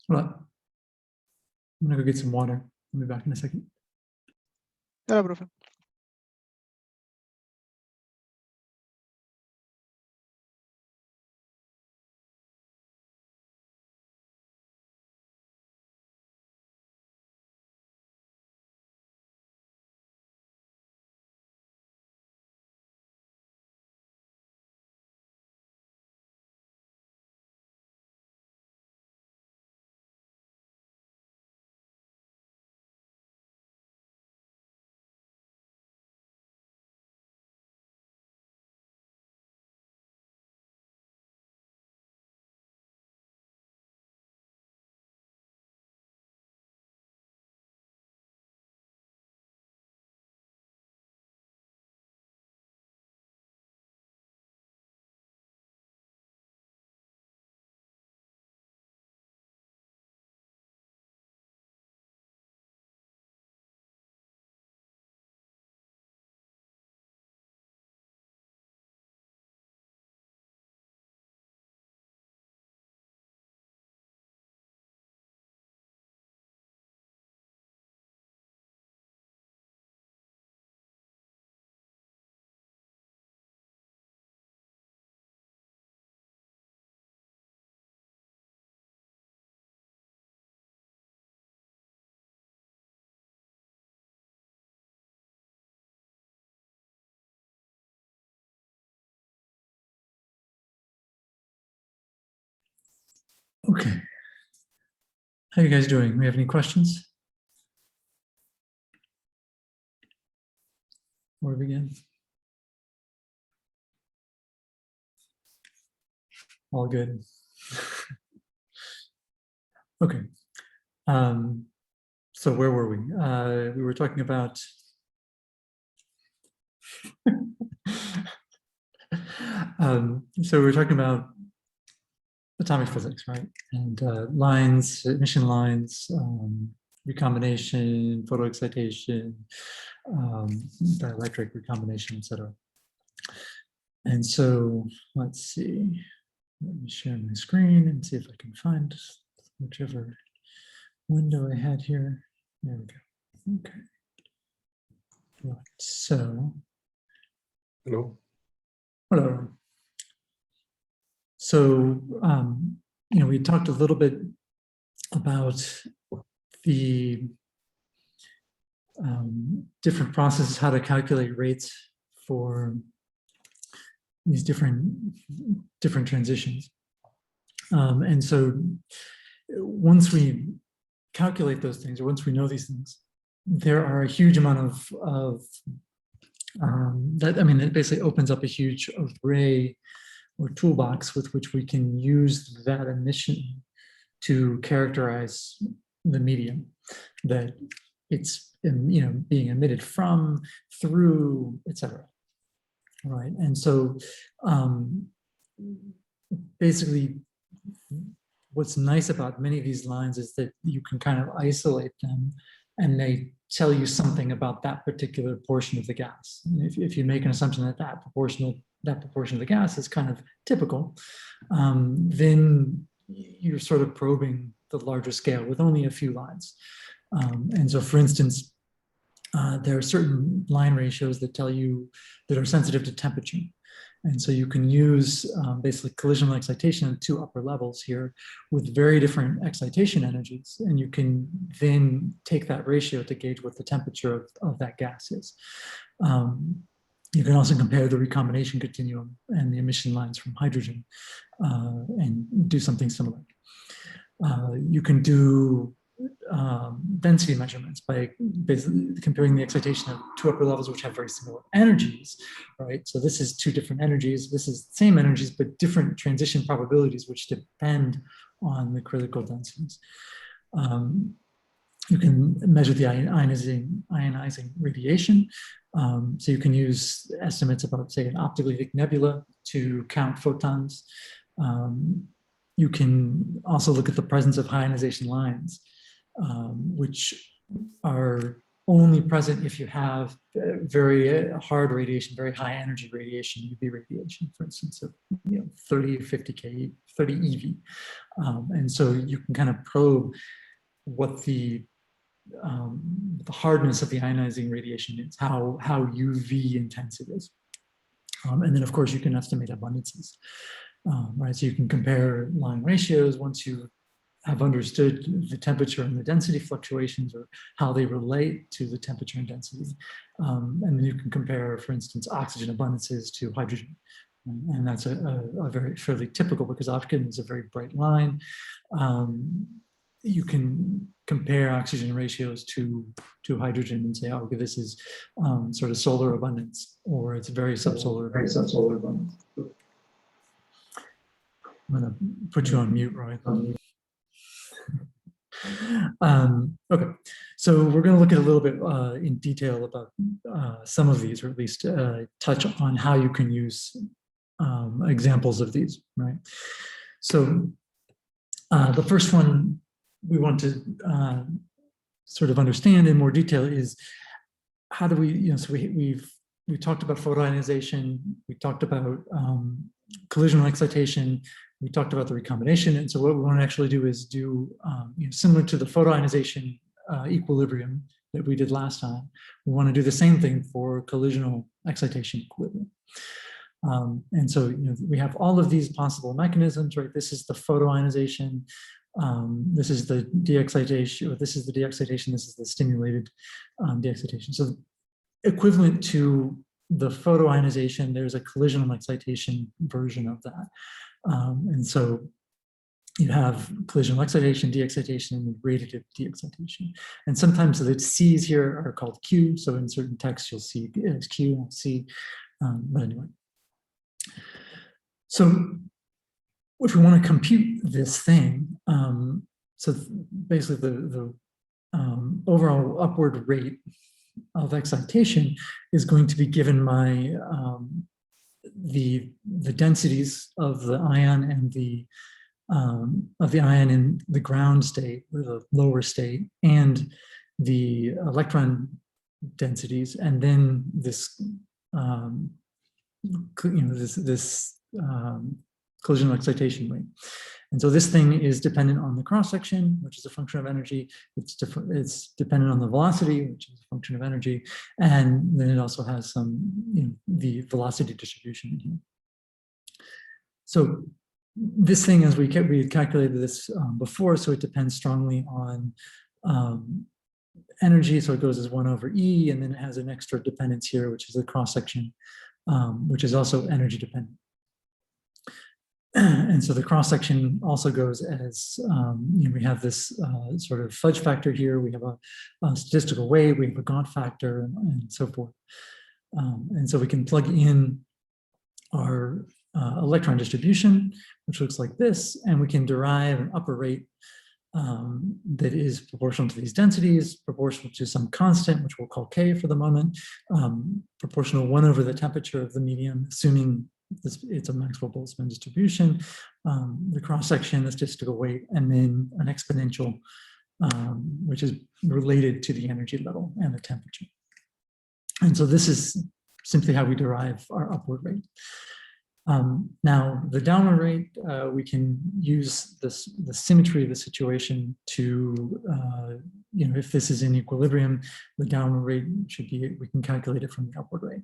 Hold on. I'm gonna go get some water. I'll be back in a second. Dale, profe. Okay. How you guys doing? We have any questions? Where we begin? All good. Okay. So where were we? We were talking about so we were talking about atomic physics, right? And lines, emission lines, recombination, photoexcitation, dielectric recombination, etc. And so let's see. Let me share my screen and see if I can find whichever window I had here. There we go. Okay. Right. So. Hello. Hello. So, we talked a little bit about the different processes, how to calculate rates for these different transitions. And so once we calculate those things, or once we know these things, there are a huge amount of it basically opens up a huge array or toolbox with which we can use that emission to characterize the medium that it's being emitted from, through, etc. Right, and so basically, what's nice about many of these lines is that you can kind of isolate them, and they tell you something about that particular portion of the gas. And if you make an assumption that that proportion of the gas is kind of typical, then you're sort of probing the larger scale with only a few lines. And so, for instance, there are certain line ratios that tell you that are sensitive to temperature. And so you can use basically collisional excitation at two upper levels here with very different excitation energies. And you can then take that ratio to gauge what the temperature of that gas is. You can also compare the recombination continuum and the emission lines from hydrogen and do something similar. You can do density measurements by basically comparing the excitation of two upper levels which have very similar energies, right? So this is two different energies, this is the same energies, but different transition probabilities which depend on the critical densities. You can measure the ionizing radiation. So you can use estimates about, say, an optically thick nebula to count photons. You can also look at the presence of ionization lines, which are only present if you have very hard radiation, very high energy radiation, UV radiation, for instance, of 30, 50 K, 30 EV. And so you can kind of probe what the hardness of the ionizing radiation is, how UV intense it is. And then, of course, you can estimate abundances, right? So you can compare line ratios once you have understood the temperature and the density fluctuations, or how they relate to the temperature and density. And then you can compare, for instance, oxygen abundances to hydrogen. And that's a very fairly typical, because oxygen is a very bright line. You can compare oxygen ratios to hydrogen and say, oh, okay, this is sort of solar abundance, or it's very subsolar abundance. I'm gonna put you on mute, Roy. Okay, so we're going to look at a little bit in detail about some of these, or at least touch on how you can use examples of these, right? So the first one we want to sort of understand in more detail is, how do we, so we talked about photoionization, we talked about collisional excitation, we talked about the recombination. And so what we want to actually do is do, similar to the photoionization equilibrium that we did last time, we want to do the same thing for collisional excitation equilibrium. And so, we have all of these possible mechanisms, right? This is the photoionization. This is the de-excitation, or this is the de-excitation, this is the stimulated de-excitation. So equivalent to the photoionization, there's a collisional excitation version of that. And so you have collisional excitation, de-excitation, and radiative de-excitation. And sometimes the C's here are called Q. So in certain texts, you'll see it's Q, not C. But anyway. So if we want to compute this thing, so basically the overall upward rate of excitation is going to be given by the densities of the ion and the ion in the ground state, or the lower state, and the electron densities, and then this collisional excitation rate. And so this thing is dependent on the cross-section, which is a function of energy. It's dependent on the velocity, which is a function of energy. And then it also has some, the velocity distribution in here. So this thing, as we calculated this before, so it depends strongly on energy. So it goes as 1 over E, and then it has an extra dependence here, which is the cross-section, which is also energy dependent. And so the cross-section also goes as, we have this sort of fudge factor here, we have a statistical weight, we have a Gantt factor, and so forth. And so we can plug in our electron distribution, which looks like this, and we can derive an upper rate that is proportional to these densities, proportional to some constant, which we'll call K for the moment, proportional 1 over the temperature of the medium, assuming it's a Maxwell-Boltzmann distribution, the cross-section, the statistical weight, and then an exponential, which is related to the energy level and the temperature. And so this is simply how we derive our upward rate. Now, the downward rate, we can use the symmetry of the situation to, if this is in equilibrium, the downward rate should be, we can calculate it from the upward rate.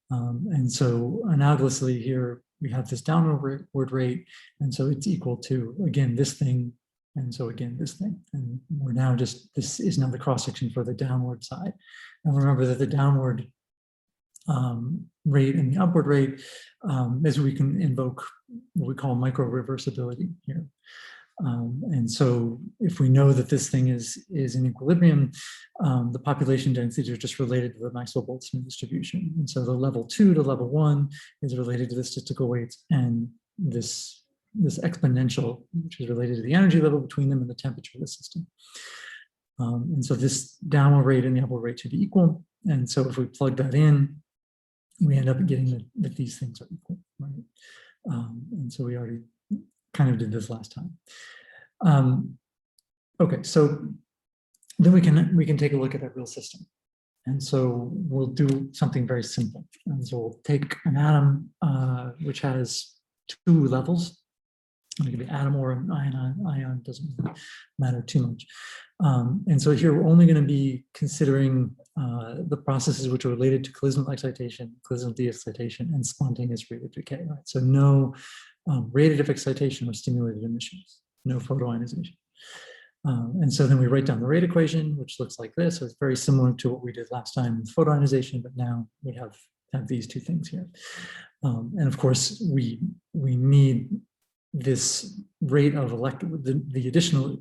And so analogously here, we have this downward rate, and so it's equal to, again, this thing, and so again, this thing. And we're now just, this is now the cross-section for the downward side. And remember that the downward rate and the upward rate is we can invoke what we call micro-reversibility here. And so if we know that this thing is in equilibrium, the population densities are just related to the Maxwell-Boltzmann distribution. And so the level 2 to level 1 is related to the statistical weights, and this exponential, which is related to the energy level between them and the temperature of the system. And so this downward rate and the upward rate should be equal. And so if we plug that in, we end up getting that these things are equal, right? And so we already kind of did this last time. Okay, so then we can take a look at that real system. And so we'll do something very simple. And so we'll take an atom which has two levels. It could be atom or an ion, doesn't really matter too much. And so here we're only going to be considering the processes which are related to collisional excitation, collisional de-excitation, and spontaneous radiative decay. Right? So no radiative excitation or stimulated emissions, no photoionization. And so then we write down the rate equation, which looks like this. So it's very similar to what we did last time with photoionization, but now we have these two things here. And of course, we need this rate of the additional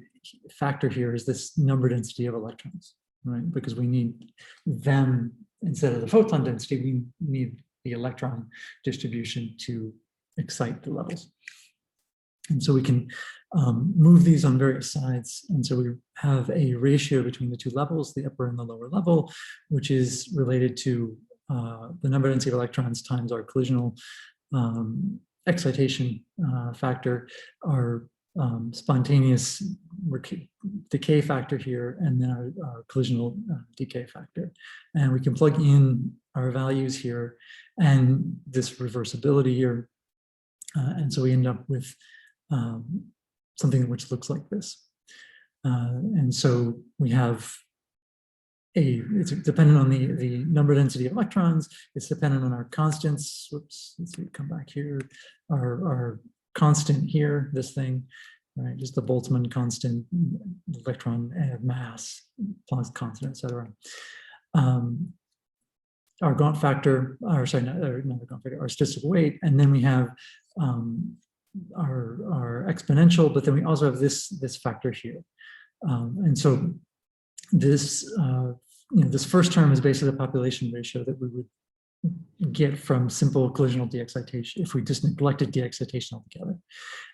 factor here is this number density of electrons, right? Because we need them instead of the photon density, we need the electron distribution to excite the levels. And so we can move these on various sides. And so we have a ratio between the two levels, the upper and the lower level, which is related to the number density of electrons times our collisional excitation factor, our spontaneous decay factor here, and then our collisional decay factor. And we can plug in our values here and this reversibility here. And so we end up with something which looks like this. And so we have it's dependent on the number density of electrons. It's dependent on our constants. Whoops, let's see, come back here. Our constant here, this thing, right? Just the Boltzmann constant, electron mass, Planck's constant, etc. Our Gaunt factor, or sorry, not the Gaunt factor, our statistical weight, and then we have our exponential, but then we also have this factor here. And so this this first term is basically the population ratio that we would get from simple collisional de-excitation if we just neglected de-excitation altogether.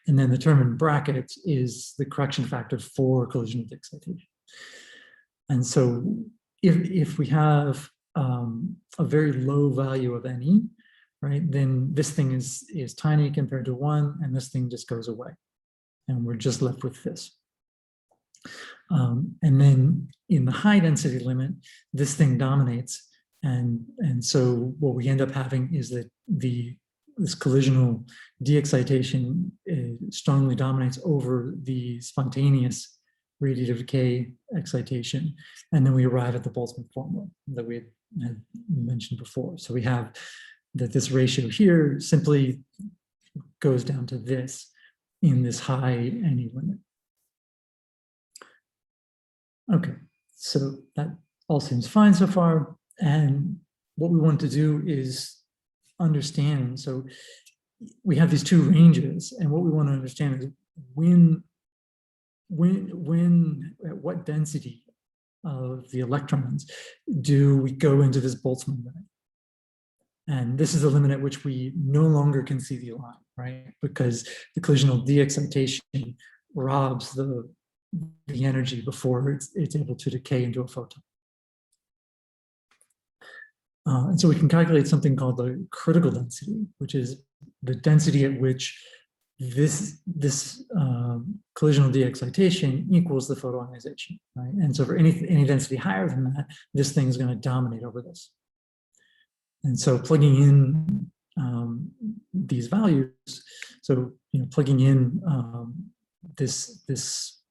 And then the term in brackets is the correction factor for collisional de-excitation. And so if we have a very low value of NE, right, then this thing is tiny compared to 1, and this thing just goes away. And we're just left with this. And then in the high density limit, this thing dominates. And so what we end up having is that this collisional de-excitation strongly dominates over the spontaneous radiative decay excitation. And then we arrive at the Boltzmann formula that we had mentioned before. So we have that this ratio here simply goes down to this in this high NE limit. Okay, so that all seems fine so far. And what we want to do is understand. So we have these two ranges, and what we want to understand is at what density of the electrons do we go into this Boltzmann limit? And this is the limit at which we no longer can see the line, right? Because the collisional de-excitation robs the energy before it's able to decay into a photon. And so we can calculate something called the critical density, which is the density at which this collisional de-excitation equals the photoionization, right? And so for any density higher than that, this thing is going to dominate over this. And so plugging in these values, so plugging in this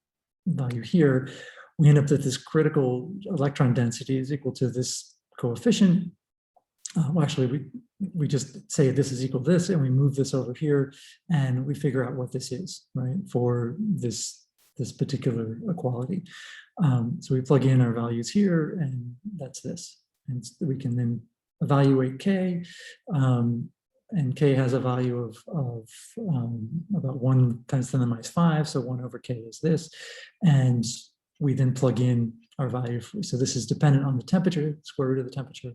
value here, we end up that this critical electron density is equal to this coefficient. Well, actually, we just say this is equal to this, and we move this over here, and we figure out what this is, right, for this particular equality. So we plug in our values here, and that's this. And we can then evaluate K, and K has a value of about 1 times 10 to the minus 5, so 1 over K is this. And we then plug in our value. So this is dependent on the temperature, square root of the temperature,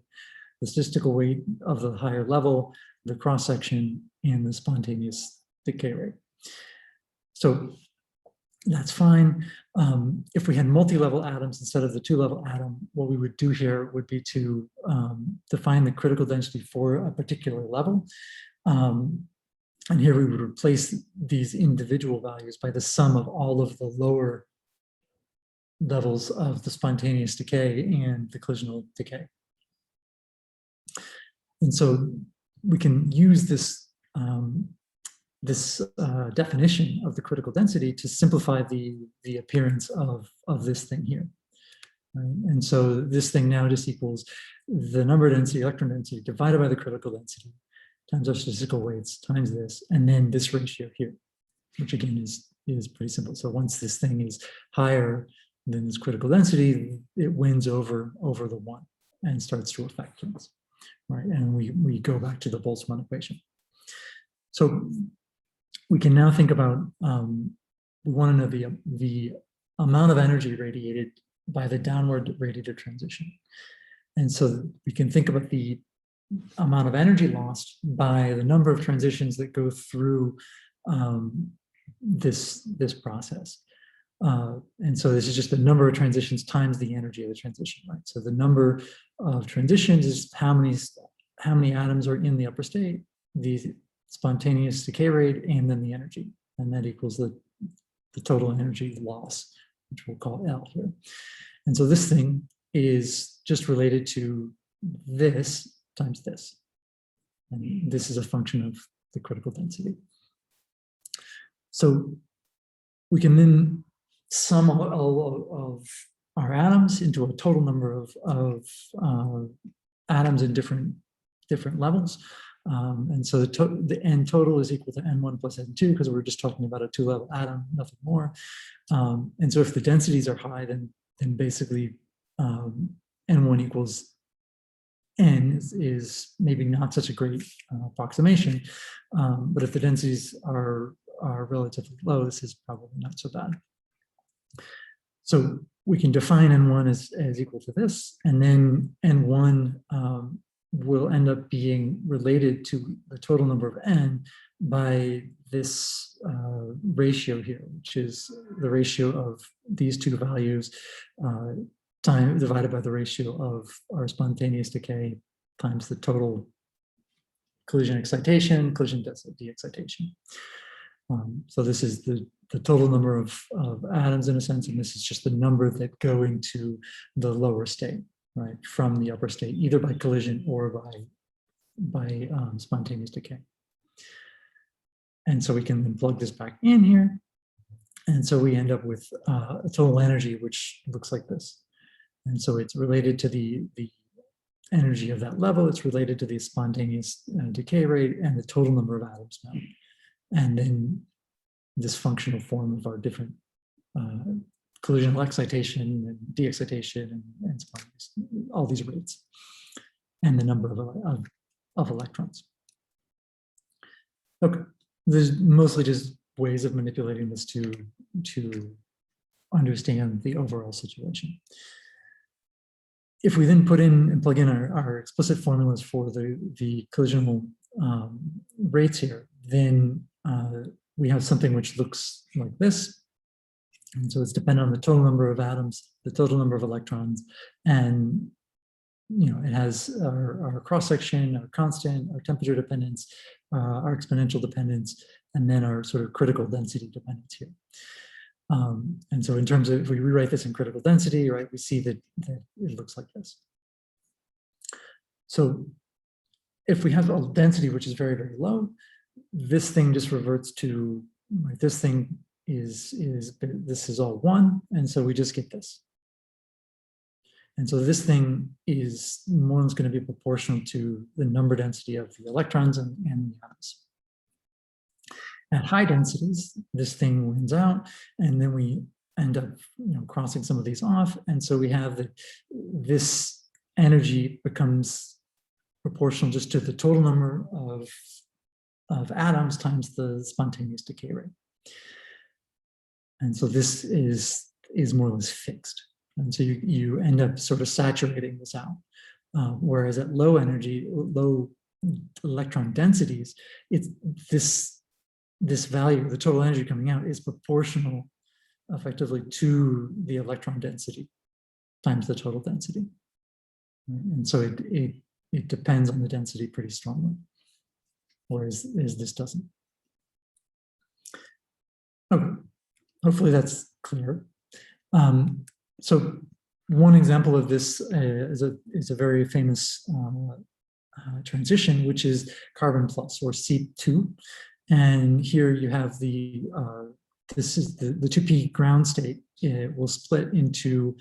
the statistical weight of the higher level, the cross-section, and the spontaneous decay rate. So that's fine. If we had multi-level atoms instead of the 2-level atom, what we would do here would be to define the critical density for a particular level. And here we would replace these individual values by the sum of all of the lower levels of the spontaneous decay and the collisional decay. And so we can use this, definition of the critical density to simplify the appearance of this thing here. Right? And so this thing now just equals the number density, electron density, divided by the critical density, times our statistical weights, times this, and then this ratio here, which again is pretty simple. So once this thing is higher than this critical density, it wins over the 1 and starts to affect things, right? And we go back to the Boltzmann equation. So we can now think about, we want to know the amount of energy radiated by the downward radiated transition. And so we can think about the amount of energy lost by the number of transitions that go through this process. And so this is just the number of transitions times the energy of the transition, right? So the number of transitions is how many atoms are in the upper state, the spontaneous decay rate, and then the energy. And that equals the total energy loss, which we'll call L here. And so this thing is just related to this times this. And this is a function of the critical density. So we can then sum all of our atoms into a total number of atoms in different levels. And so the N total is equal to N1 plus N2 because we're just talking about a 2-level atom, nothing more. And so if the densities are high, then basically N1 equals N is maybe not such a great approximation. But if the densities are relatively low, this is probably not so bad. So we can define N1 as equal to this, and then N1 will end up being related to the total number of N by this ratio here, which is the ratio of these two values divided by the ratio of our spontaneous decay times the total collision excitation, collision de-excitation. So this is the total number of atoms in a sense, and this is just the number that go into the lower state, right, from the upper state, either by collision or by spontaneous decay. And so we can then plug this back in here. And so we end up with a total energy, which looks like this. And so it's related to the energy of that level. It's related to the spontaneous decay rate and the total number of atoms now. And then this functional form of our different collisional excitation and de-excitation and spontaneous, all these rates, and the number of electrons. Okay, there's mostly just ways of manipulating this to understand the overall situation. If we then put in and plug in our explicit formulas for the collisional rates here, then we have something which looks like this. And so it's dependent on the total number of atoms, the total number of electrons, and it has our cross-section, our constant, our temperature dependence, our exponential dependence, and then our sort of critical density dependence here. And so in terms of, if we rewrite this in critical density, right, we see that it looks like this. So if we have a density which is very, very low, this thing just reverts to, like, this thing this is all 1, and so we just get this. And so this thing is more or less going to be proportional to the number density of the electrons and the atoms. At high densities, this thing wins out, and then we end up crossing some of these off, and so we have that this energy becomes proportional just to the total number of atoms times the spontaneous decay rate. And so this is more or less fixed. And so you end up sort of saturating this out. Whereas at low energy, low electron densities, it's this value, the total energy coming out, is proportional effectively to the electron density times the total density. And so it depends on the density pretty strongly, whereas this doesn't. Okay, hopefully that's clear. So one example of this is a very famous transition, which is carbon plus, or C2. And here you have this is the 2p ground state. It will split into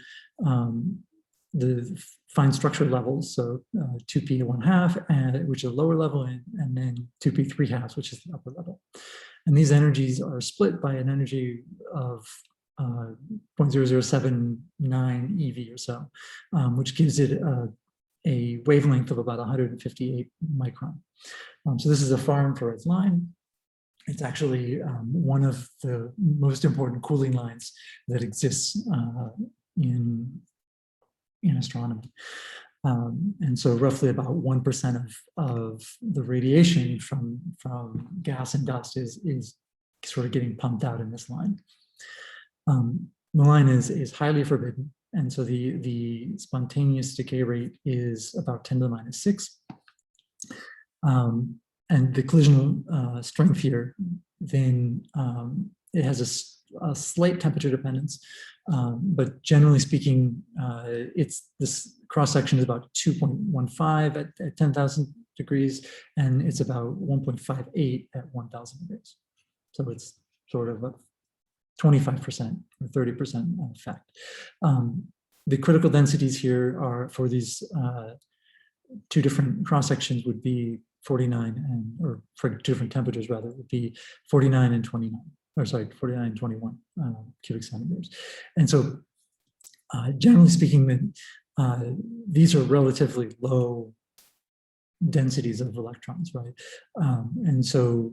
the fine structure levels, so 2p 1/2, which is a lower level, and then 2p 3/2, which is the upper level. And these energies are split by an energy of 0.0079 eV or so, which gives it a wavelength of about 158 micron. So this is a far infrared line. It's actually one of the most important cooling lines that exists in astronomy. And so roughly about 1% of the radiation from gas and dust is sort of getting pumped out in this line. The line is highly forbidden. And so the spontaneous decay rate is about 10 to the minus 6. And the collisional strength here, then it has a slight temperature dependence, but generally speaking, this cross section is about 2.15 at 10,000 degrees, and it's about 1.58 at 1,000 degrees. So it's sort of a 25% or 30% effect. The critical densities here are for these two different cross sections would be 49 or for different temperatures rather, would be 49 and 29, or sorry, 49 and 21 cubic centimeters. And so generally speaking, these are relatively low densities of electrons, right? And so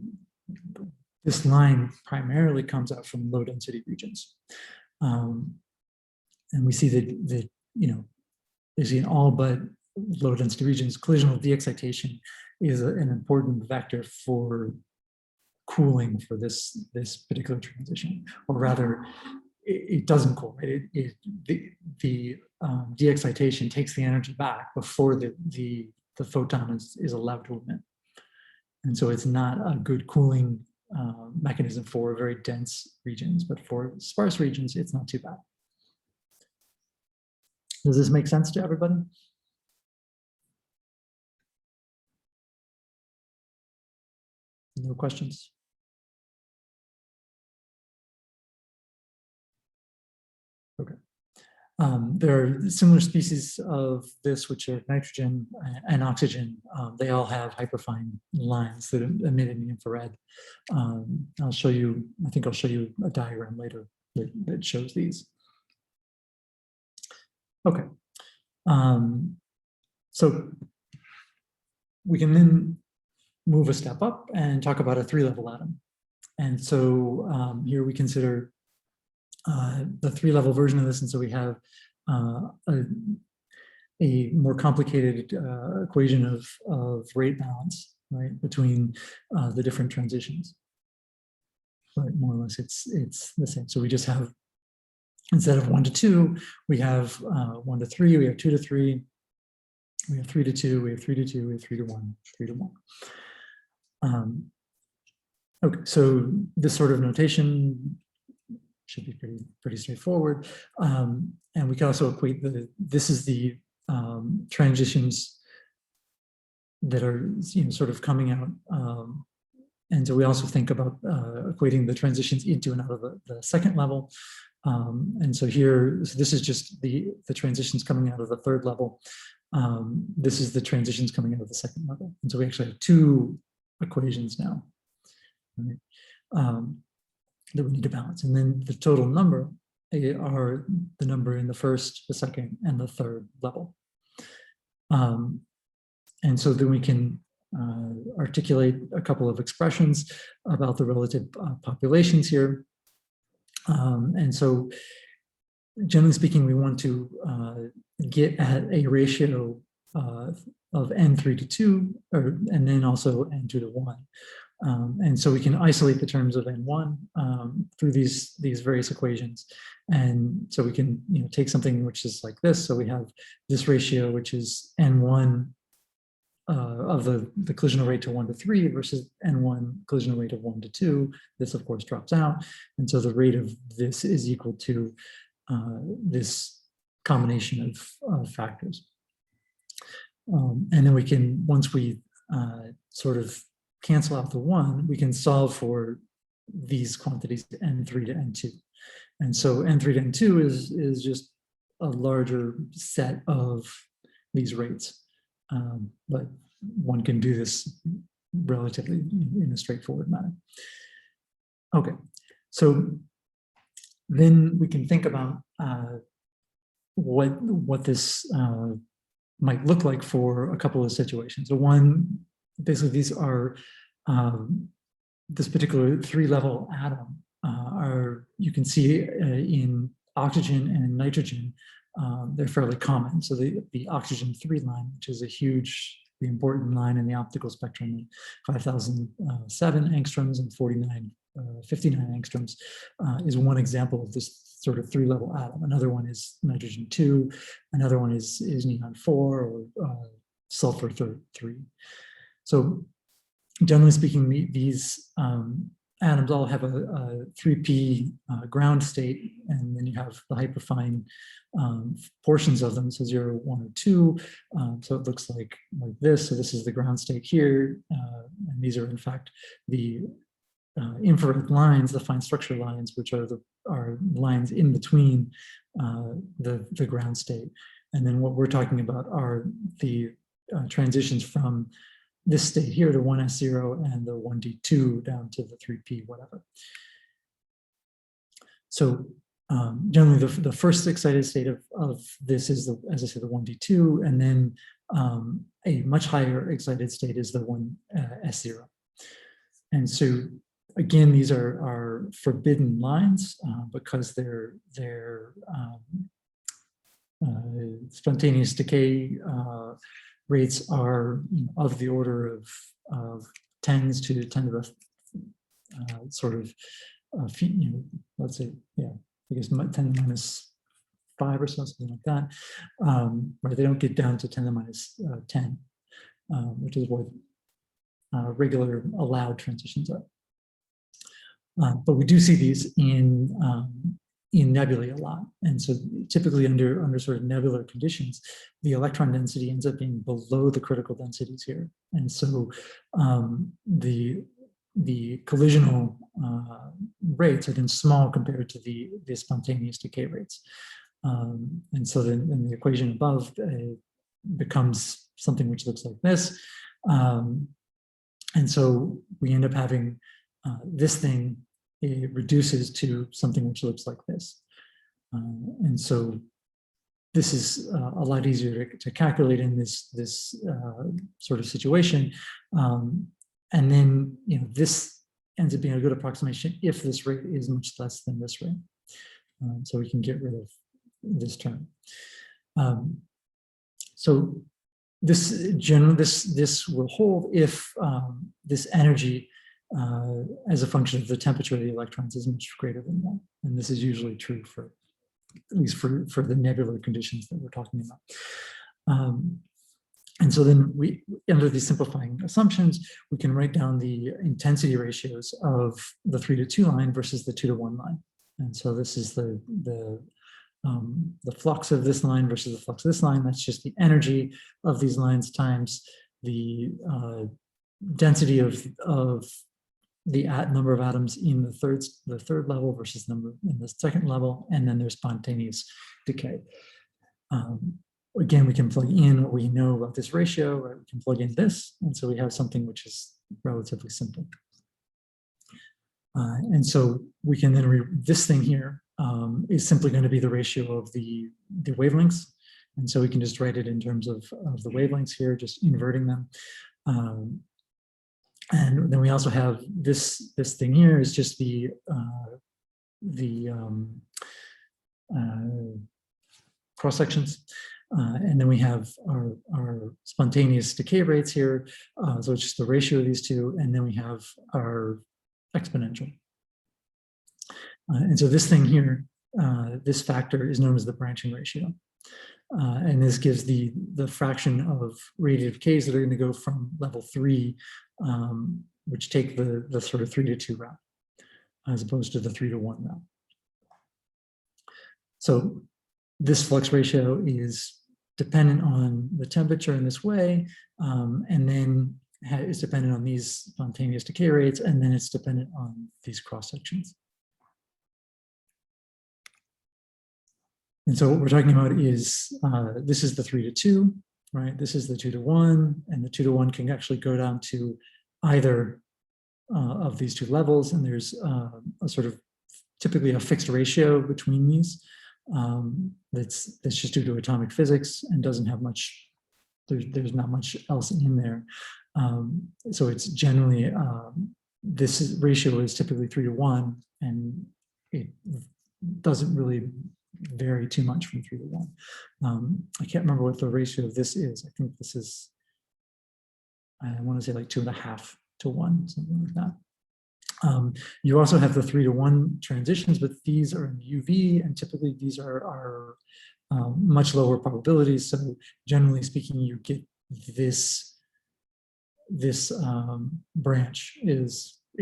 this line primarily comes out from low density regions. And we see that basically in all but low density regions, collisional de-excitation is an important vector for cooling for this particular transition, or rather, it doesn't cool. The de-excitation takes the energy back before the photon is allowed to emit, and so it's not a good cooling mechanism for very dense regions, but for sparse regions, it's not too bad. Does this make sense to everybody? No questions? Okay. There are similar species of this, which are nitrogen and oxygen. They all have hyperfine lines that emit in the infrared. I'll show you, I think I'll show you a diagram later that shows these. Okay. So we can then move a step up and talk about a 3-level atom. And so here we consider the 3-level version of this. And so we have a more complicated equation of rate balance, right, between the different transitions. But more or less it's the same. So we just have, instead of 1 to 2, we have 1 to 3, we have 2 to 3, we have 3 to 2, we have 3 to 2, we have 3 to 1, 3 to 1. Okay, so this sort of notation should be pretty straightforward. And we can also equate this is the transitions that are sort of coming out. And so we also think about equating the transitions into and out of the second level. And so here, so this is just the transitions coming out of the third level. This is the transitions coming out of the second level. And so we actually have 2 equations now, right, that we need to balance. And then the total number are the number in the first, the second, and the third level. And so then we can articulate a couple of expressions about the relative populations here. And so generally speaking, we want to get at a ratio of n3 to 2, and then also n2 to 1. And so we can isolate the terms of n1 through these various equations. And so we can take something which is like this. So we have this ratio, which is n1 of the collisional rate to 1 to 3 versus n1 collisional rate of 1 to 2. This, of course, drops out. And so the rate of this is equal to this combination of factors. And then we can, once we sort of cancel out the 1, we can solve for these quantities n3 to n2. And so n3 to n2 is just a larger set of these rates. But one can do this relatively in a straightforward manner. Okay, so then we can think about what this might look like for a couple of situations. So one, basically these are, this particular 3-level atom you can see in oxygen and nitrogen, they're fairly common. So the oxygen 3 line, which is a huge, the important line in the optical spectrum, 5,007 angstroms and 59 angstroms, is one example of this sort of 3-level atom. Another one is nitrogen 2. Another one is neon 4 or sulfur 3. So generally speaking, these atoms all have a 3p ground state, and then you have the hyperfine portions of them, so 0, 1, or 2. So it looks like this. So this is the ground state here, and these are in fact the infrared lines, the fine structure lines, which are lines in between the ground state. And then what we're talking about are the transitions from this state here to 1s0 and the 1d2 down to the 3p whatever. So generally the first excited state of this is, as I said, the 1d2, and then a much higher excited state is the 1s0. And so again, these are forbidden lines because they're spontaneous decay rates are of the order of tens to 10 to the sort of let's say, yeah, I guess 10 to the minus 5 or something like that. Right, they don't get down to 10 to the minus 10, which is what regular allowed transitions are. But we do see these in nebulae a lot. And so typically under sort of nebular conditions, the electron density ends up being below the critical densities here. And so the collisional rates are then small compared to the spontaneous decay rates. And so then the equation above becomes something which looks like this. And so we end up having this thing, it reduces to something which looks like this. And so this is a lot easier to calculate in this sort of situation. And then this ends up being a good approximation if this rate is much less than this rate. So we can get rid of this term. So this will hold if this energy as a function of the temperature of the electrons is much greater than 1. And this is usually true for, at least for the nebular conditions that we're talking about. And so then under these simplifying assumptions, we can write down the intensity ratios of the 3 to 2 line versus the 2 to 1 line. And so this is the flux of this line versus the flux of this line. That's just the energy of these lines times the density of the number of atoms in the third level versus number in the second level, and then there's spontaneous decay. Again, we can plug in what we know about this ratio, right? We can plug in this, and so we have something which is relatively simple. And so we can then this thing here is simply going to be the ratio of the wavelengths, and so we can just write it in terms of the wavelengths here, just inverting them. And then we also have this thing here is just the cross sections, and then we have our spontaneous decay rates here. So it's just the ratio of these two, and then we have our exponential. And so this thing here, this factor is known as the branching ratio. And this gives the fraction of radiative decays that are going to go from level 3, which take the sort of 3 to 2 route, as opposed to the 3 to 1 route. So this flux ratio is dependent on the temperature in this way, and then is dependent on these spontaneous decay rates, and then it's dependent on these cross sections. And so what we're talking about is, this is the 3:2, right? This is the 2:1, and the 2:1 can actually go down to either of these two levels, and there's a sort of typically a fixed ratio between these that's just due to atomic physics and doesn't have much, there's not much else in there. So it's generally, this ratio is typically 3:1, and it doesn't really vary too much from 3:1. I can't remember what the ratio of this is. I think this is, I want to say like 2.5 to 1, something like that. You also have the 3:1 transitions, but these are in UV, and typically these are much lower probabilities. So generally speaking, you get this branch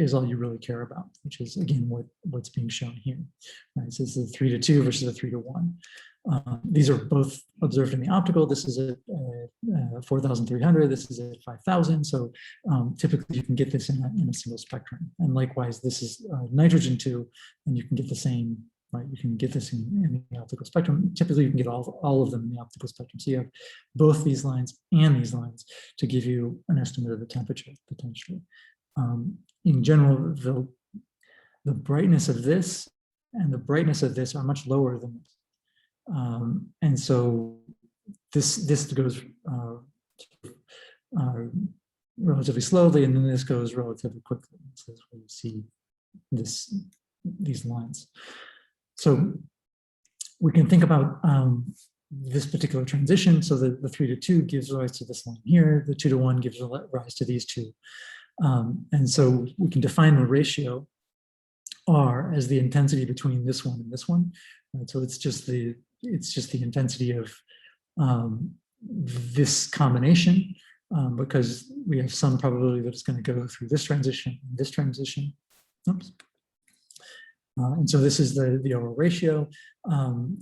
is all you really care about, which is again what's being shown here. Right? So this is a 3:2 versus a 3:1. These are both observed in the optical. This is at 4,300. This is at 5,000. So typically you can get this in a single spectrum. And likewise, this is nitrogen 2, and you can get the same, right? You can get this in the optical spectrum. Typically, you can get all of them in the optical spectrum. So you have both these lines and these lines to give you an estimate of the temperature potentially. In general, the brightness of this and the brightness of this are much lower than this. And so this goes relatively slowly, and then this goes relatively quickly. So that's where you see these lines. So we can think about this particular transition. So the 3:2 gives rise to this line here. The 2:1 gives rise to these two. And so we can define the ratio R as the intensity between this one and this one. Right? So it's just the intensity of this combination, because we have some probability that it's going to go through this transition and this transition. Oops. And so this is the overall ratio.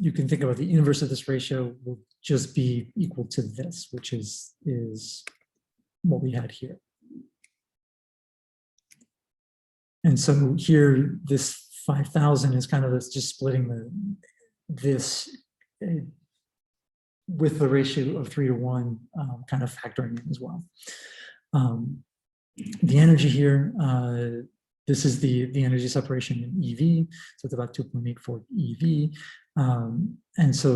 You can think about the inverse of this ratio will just be equal to this, which is what we had here. And so here, this 5,000 is kind of just splitting this with the ratio of 3:1, kind of factoring in as well. The energy here, this is the energy separation in EV, so it's about 2.84 EV. And so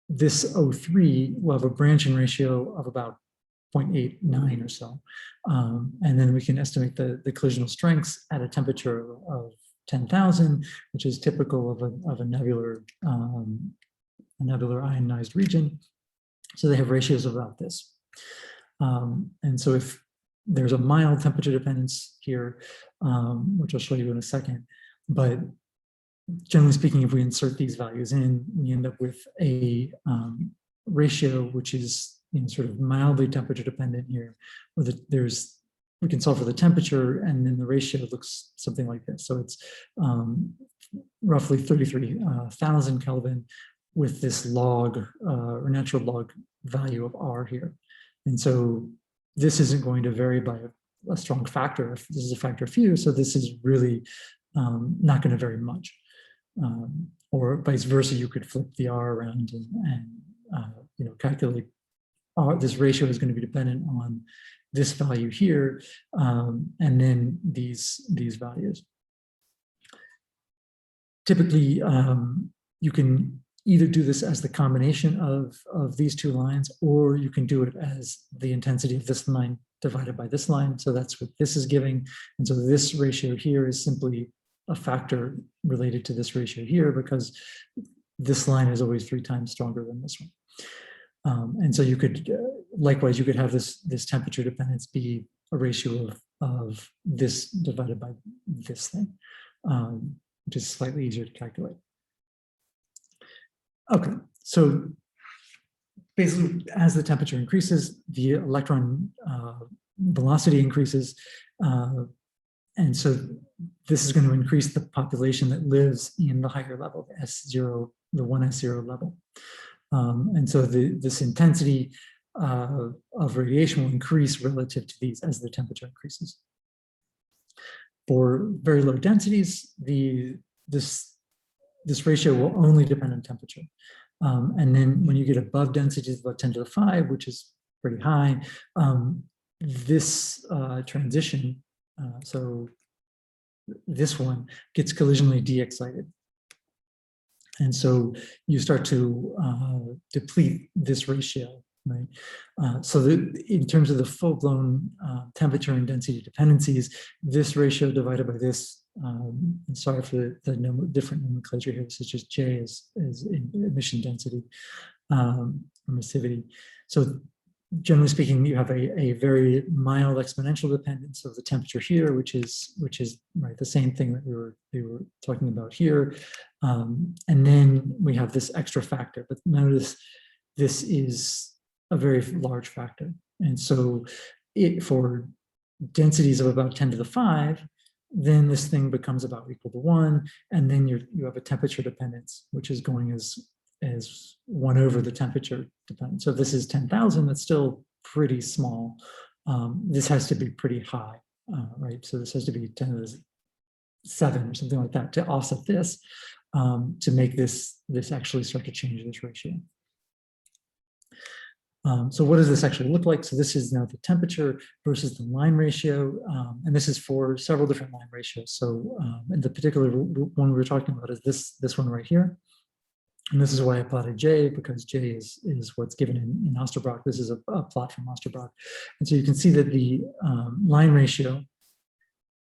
this O3 will have a branching ratio of about 0.89 or so. And then we can estimate the collisional strengths at a temperature of 10,000, which is typical of a nebular ionized region. So they have ratios about this. And so if there's a mild temperature dependence here, which I'll show you in a second, but generally speaking, if we insert these values in, we end up with a ratio which is sort of mildly temperature dependent here, where we can solve for the temperature, and then the ratio looks something like this. So it's roughly 33,000 Kelvin with this log or natural log value of R here. And so this isn't going to vary by a strong factor. If this is a factor of few, so this is really not going to vary much. Or vice versa, you could flip the R around and calculate this ratio is going to be dependent on this value here, and then these values. Typically, you can either do this as the combination of these two lines, or you can do it as the intensity of this line divided by this line. So that's what this is giving. And so this ratio here is simply a factor related to this ratio here, because this line is always 3 times stronger than this one. And so you could, likewise, you could have this temperature dependence be a ratio of this divided by this thing, which is slightly easier to calculate. Okay, so basically, as the temperature increases, the electron velocity increases. And so this is going to increase the population that lives in the higher level, S0 the 1s0 level. And so this intensity of radiation will increase relative to these as the temperature increases. For very low densities, this ratio will only depend on temperature. And then when you get above densities about 10 to the 5, which is pretty high, this transition, so this one gets collisionally de-excited. And so you start to deplete this ratio, right? So that in terms of the full-blown temperature and density dependencies, this ratio divided by this, and sorry for the different nomenclature here, such as J is emission density, emissivity. So generally speaking, you have a very mild exponential dependence of the temperature here, which is right the same thing that we were talking about here, and then we have this extra factor. But notice this is a very large factor, and so for densities of about 10 to the 5, then this thing becomes about equal to 1, and then you have a temperature dependence, which is going as 1 over the temperature dependence. So if this is 10,000, that's still pretty small. This has to be pretty high, right? So this has to be 10 to the 7 or something like that to offset this, to make this actually start to change this ratio. So what does this actually look like? So this is now the temperature versus the line ratio, and this is for several different line ratios. So and the particular one we were talking about is this one right here. And this is why I plotted J, because J is what's given in Osterbrock. This is a plot from Osterbrock. And so you can see that the line ratio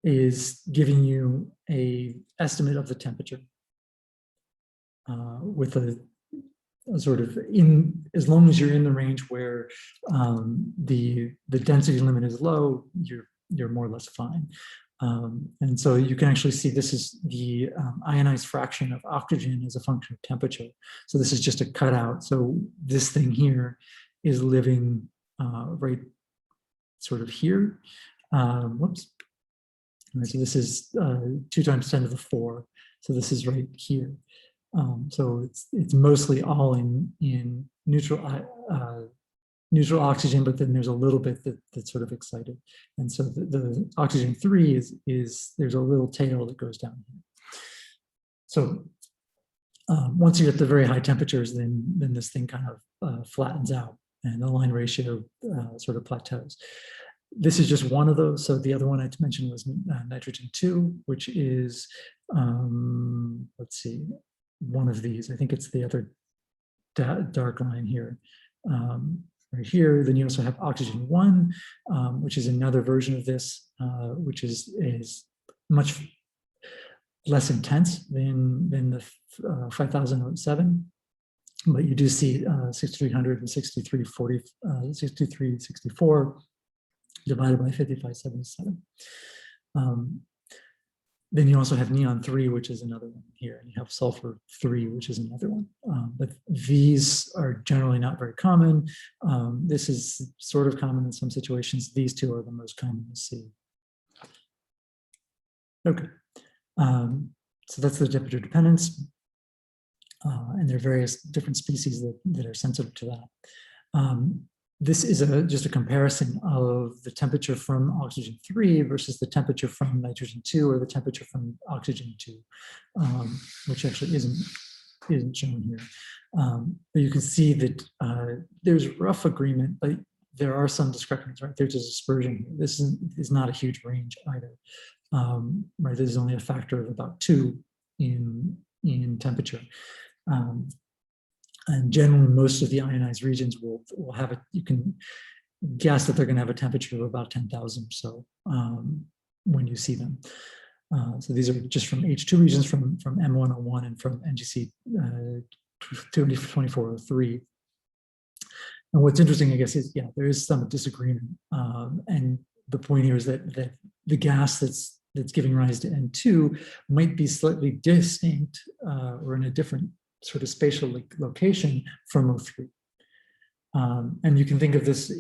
is giving you an estimate of the temperature with a sort of as long as you're in the range where the density limit is low, you're more or less fine. And so you can actually see this is the ionized fraction of oxygen as a function of temperature. So this is just a cutout. So this thing here is living right sort of here. Whoops. Right, so this is 2 times 10 to the 4. So this is right here. So it's mostly all in neutral oxygen, but then there's a little bit that's sort of excited. And so the oxygen 3 is there's a little tail that goes down here. So once you get to very high temperatures, then this thing kind of flattens out and the line ratio sort of plateaus. This is just one of those. So the other one I mentioned was nitrogen 2, which is, let's see, one of these. I think it's the other dark line here. Right here, then you also have oxygen 1, which is another version of this, which is much less intense than the 5007, but you do see 6300 and 6340, 6364 divided by 5577. Then you also have neon 3, which is another one here, and you have sulfur 3, which is another one. But these are generally not very common. This is sort of common in some situations. These two are the most common to see. Okay, so that's the temperature dependence. And there are various different species that are sensitive to that. This is just a comparison of the temperature from oxygen 3 versus the temperature from nitrogen 2 or the temperature from oxygen 2, which actually isn't shown here. But you can see that there's rough agreement, but there are some discrepancies, right? There's a dispersion here. This is not a huge range either, right? This is only a factor of about 2 in temperature. And generally, most of the ionized regions will have you can guess that they're going to have a temperature of about 10,000 or so when you see them. So these are just from H2 regions from M101 and from NGC 2403. And what's interesting, I guess, is, yeah, there is some disagreement. And the point here is that the gas that's giving rise to N2 might be slightly distinct or in a different sort of spatial location from O3. And you can think of this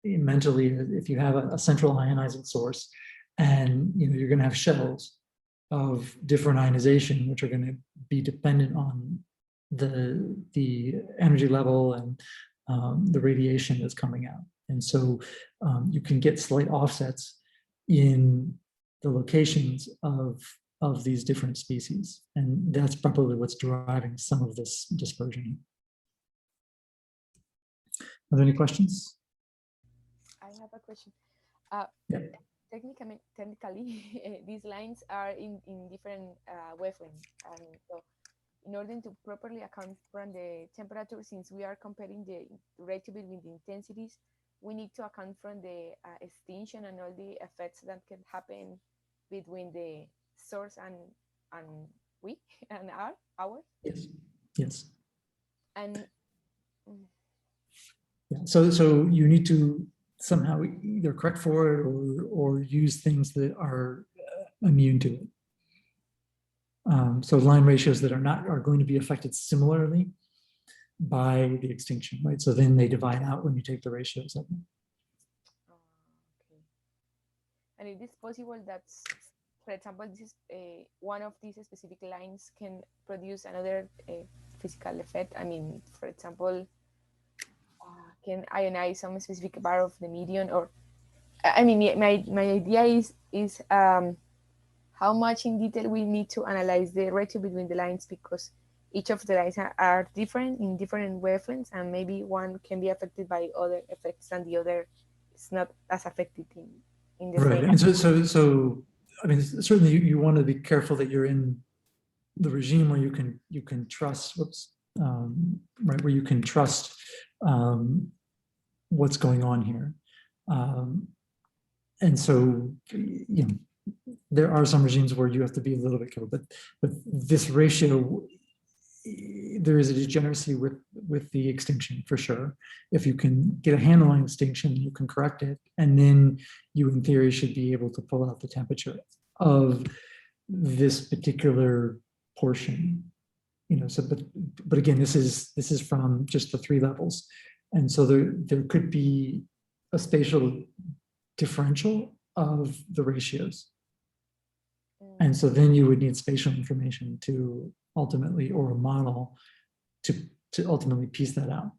mentally if you have a central ionizing source, and you're going to have shells of different ionization, which are going to be dependent on the energy level and the radiation that's coming out. And so you can get slight offsets in the locations of these different species. And that's probably what's driving some of this dispersion. Are there any questions? I have a question. Yeah. Technically, these lines are in different wavelengths. And so in order to properly account for the temperature, since we are comparing the ratio between the intensities, we need to account for the extinction and all the effects that can happen between the source and we and our. Yes. Yes. And yeah. So you need to somehow either correct for it or use things that are immune to it. So line ratios that are going to be affected similarly by the extinction, right? So then they divide out when you take the ratios of them. Okay. And it is possible that, for example, this is one of these specific lines can produce another physical effect. I mean, for example, can ionize some specific part of the medium, or I mean, my idea is how much in detail we need to analyze the ratio between the lines, because each of the lines are different in different wavelengths, and maybe one can be affected by other effects and the other is not as affected in the right. same. And so I mean, certainly you want to be careful that you're in the regime where you can trust right, where you can trust what's going on here. And so, you know, there are some regimes where you have to be a little bit careful, but this ratio, there is a degeneracy with the extinction for sure. If you can get a handle on extinction, you can correct it, and then you, in theory, should be able to pull out the temperature of this particular portion. You know, so but again, this is from just the 3 levels, and so there could be a spatial differential of the ratios. And so then you would need spatial information to ultimately, or a model to ultimately piece that out.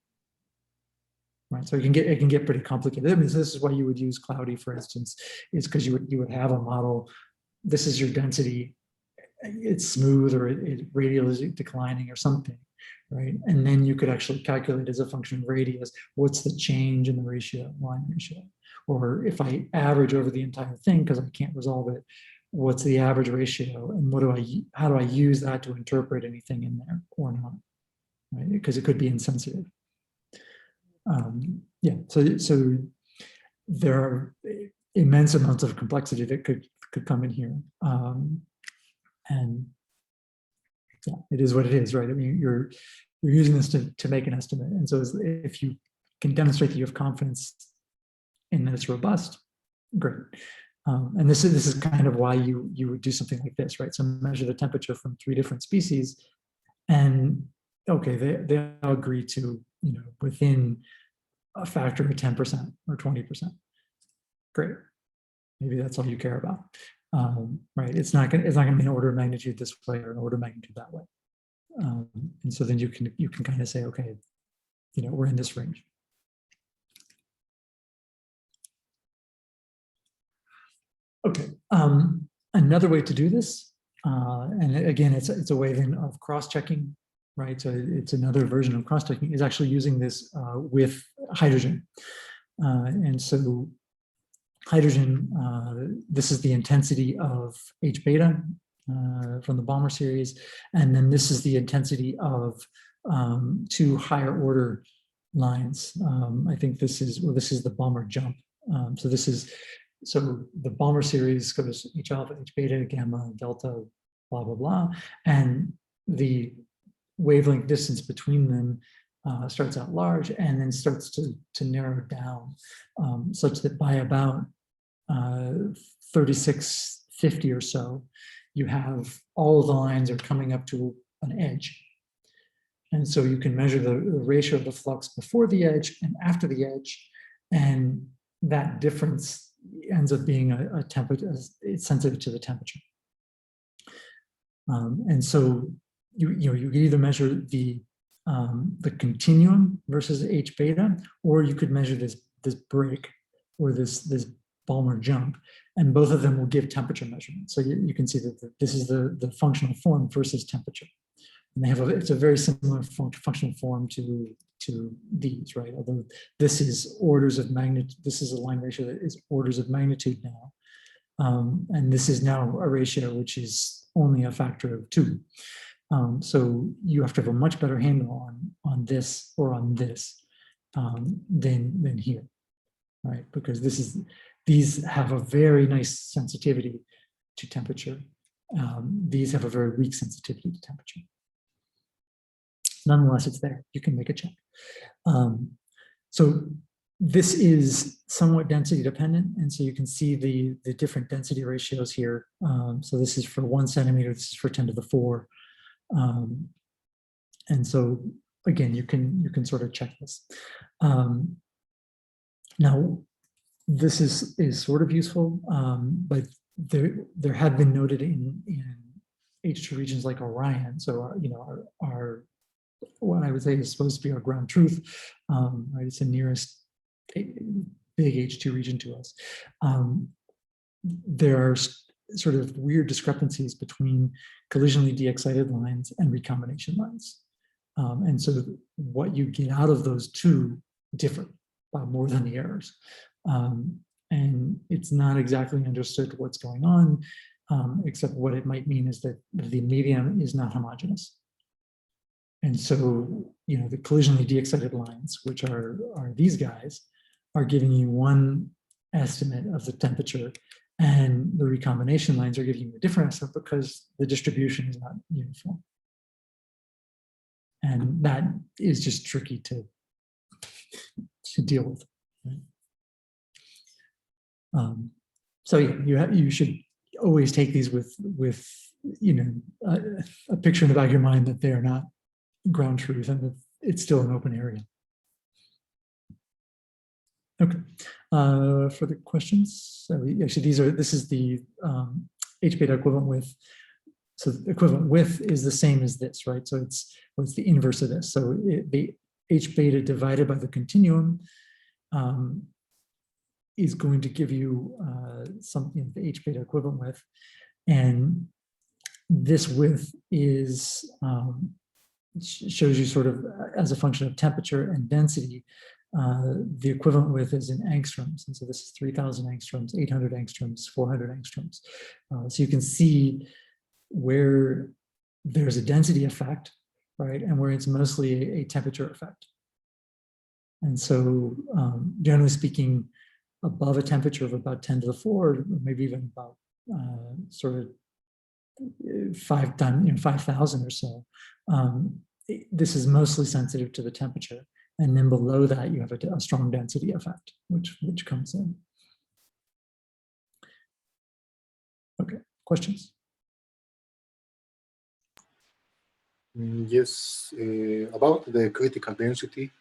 Right. So it can get pretty complicated. I mean, so this is why you would use cloudy, for instance, is because you would have a model. This is your density. It's smooth, or it radial is declining or something, right? And then you could actually calculate as a function of radius, what's the change in the ratio, line ratio? Or if I average over the entire thing, because I can't resolve it, what's the average ratio, and how do I use that to interpret anything in there or not, right? Because it could be insensitive. Yeah, so there are immense amounts of complexity that could come in here. And yeah, it is what it is, right? I mean, you're using this to make an estimate. And so if you can demonstrate that you have confidence in that it's robust, great. And this is kind of why you would do something like this, right? So measure the temperature from 3 different species, and okay, they all agree to, you know, within a factor of 10% or 20%. Great. Maybe that's all you care about. Right? It's not going to be an order of magnitude this way or an order of magnitude that way. And so then you can kind of say, okay, you know, we're in this range. Okay. Another way to do this, and again, it's a way then of cross-checking, right? So it's another version of cross-checking, is actually using this with hydrogen. And so hydrogen, this is the intensity of H beta from the Balmer series. And then this is the intensity of 2 higher order lines. I think this is the Balmer jump. So the Balmer series goes H alpha, H beta, gamma, delta, blah, blah, blah. And the wavelength distance between them starts out large and then starts to narrow down, such that by about 3650 or so, you have all of the lines are coming up to an edge. And so you can measure the ratio of the flux before the edge and after the edge, and that difference ends up being a temperature, it's sensitive to the temperature. And so you can either measure the the continuum versus H beta, or you could measure this break or this Balmer jump, and both of them will give temperature measurements. So you can see that this is the functional form versus temperature. And they have it's a very similar functional form to these, right? Although this is orders of magnitude, this is a line ratio that is orders of magnitude now. And this is now a ratio which is only a factor of 2. So you have to have a much better handle on this or on this than here, right? Because these have a very nice sensitivity to temperature. These have a very weak sensitivity to temperature. Nonetheless, it's there. You can make a check. So this is somewhat density dependent, and so you can see the different density ratios here. So this is for 1 centimeter. This is for 10 to the 4. And so again, you can sort of check this. Now, this is sort of useful, but there have been noted in H2 regions like Orion. So our what I would say is supposed to be our ground truth, right? It's the nearest big H2 region to us. There are sort of weird discrepancies between collisionally de-excited lines and recombination lines. And so what you get out of those two differ by more than the errors. And it's not exactly understood what's going on, except what it might mean is that the medium is not homogeneous. And so, the collisionally de-excited lines, which are these guys, are giving you one estimate of the temperature, and the recombination lines are giving you a different estimate because the distribution is not uniform. And that is just tricky to deal with. Right? So yeah, you should always take these with a picture in the back of your mind that they are not ground truth and that it's still an open area. Okay, further questions? So actually, this is the H beta equivalent width. So the equivalent width is the same as this, right? So it's the inverse of this. So the H beta divided by the continuum is going to give you something, the H beta equivalent width, and this width is shows you sort of as a function of temperature and density. The equivalent width is in angstroms, and so this is 3,000 angstroms, 800 angstroms, 400 angstroms. So you can see where there's a density effect, right, and where it's mostly a temperature effect. And so, generally speaking, above a temperature of about 10 to the 4, or maybe even about sort of 5,000 or so, this is mostly sensitive to the temperature. And then below that, you have a strong density effect, which comes in. Okay, questions? Yes, about the critical density,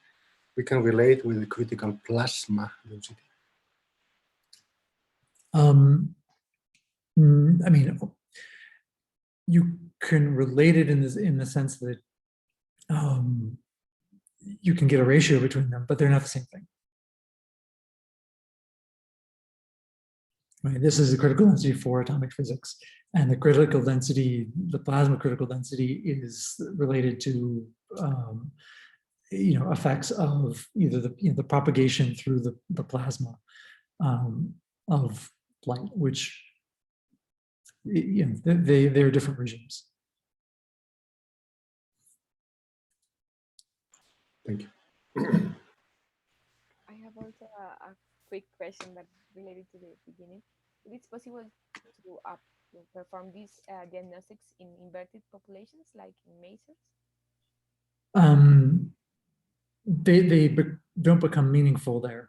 we can relate with the critical plasma density. I mean, you can relate it in the sense that you can get a ratio between them, but they're not the same thing. Right, this is the critical density for atomic physics, and the critical density, the plasma critical density, is related to effects of either the propagation through the plasma of light, which they're different regimes. Thank you. I have also a quick question that's related to the beginning. It is possible to perform these diagnostics in inverted populations, like in mesas? They don't become meaningful there,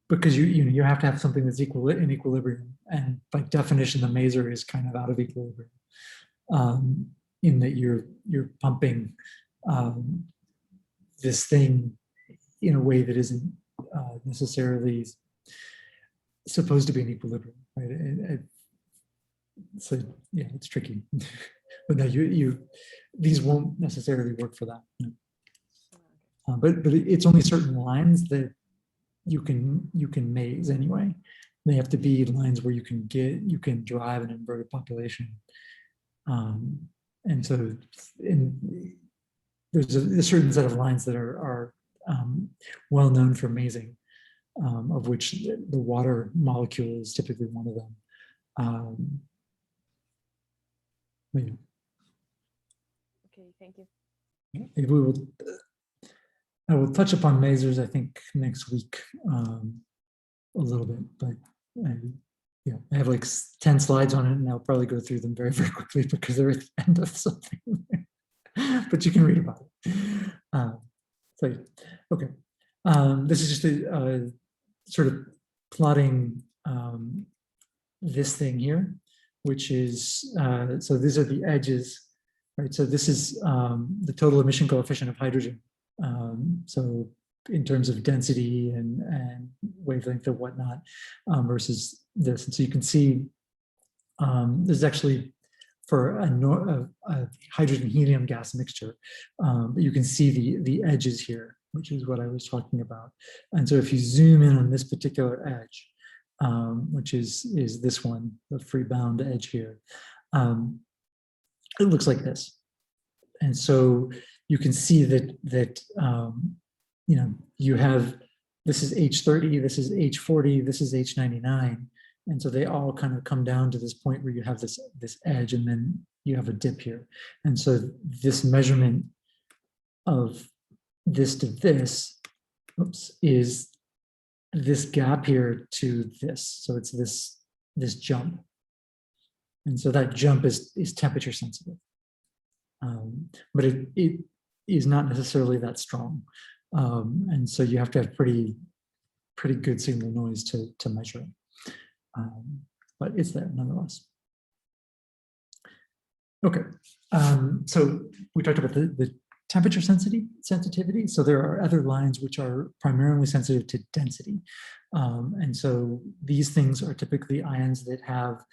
because you have to have something that's in equilibrium, and by definition, the maser is kind of out of equilibrium, in that you're pumping this thing in a way that isn't necessarily supposed to be in equilibrium, right? So yeah, it's tricky. But no, these won't necessarily work for that. No. But it's only certain lines that you can maze anyway. They have to be lines where you can drive an inverted population. And so there's a certain set of lines that are well known for mazing, of which the water molecule is typically one of them. Yeah. Okay, thank you. I will touch upon masers, I think, next week a little bit, but I have like 10 slides on it, and I'll probably go through them very, very quickly because they're at the end of something. But you can read about it. So, okay. This is just a sort of plotting this thing here, which is, so these are the edges, right? So this is the total emission coefficient of hydrogen. So in terms of density and wavelength and whatnot, versus this. And so you can see this is actually for a hydrogen helium gas mixture. But you can see the edges here, which is what I was talking about. And so if you zoom in on this particular edge, which is this one, the free bound edge here, it looks like this. And so you can see that you have, this is H30, this is H40, this is H99. And so they all kind of come down to this point where you have this edge, and then you have a dip here. And so this measurement of this to this, is this gap here to this. So it's this jump. And so that jump is temperature sensitive. But it is not necessarily that strong. And so you have to have pretty good signal noise to measure it. But it's there nonetheless. Okay, so we talked about the temperature sensitivity. So there are other lines which are primarily sensitive to density. And so these things are typically ions that have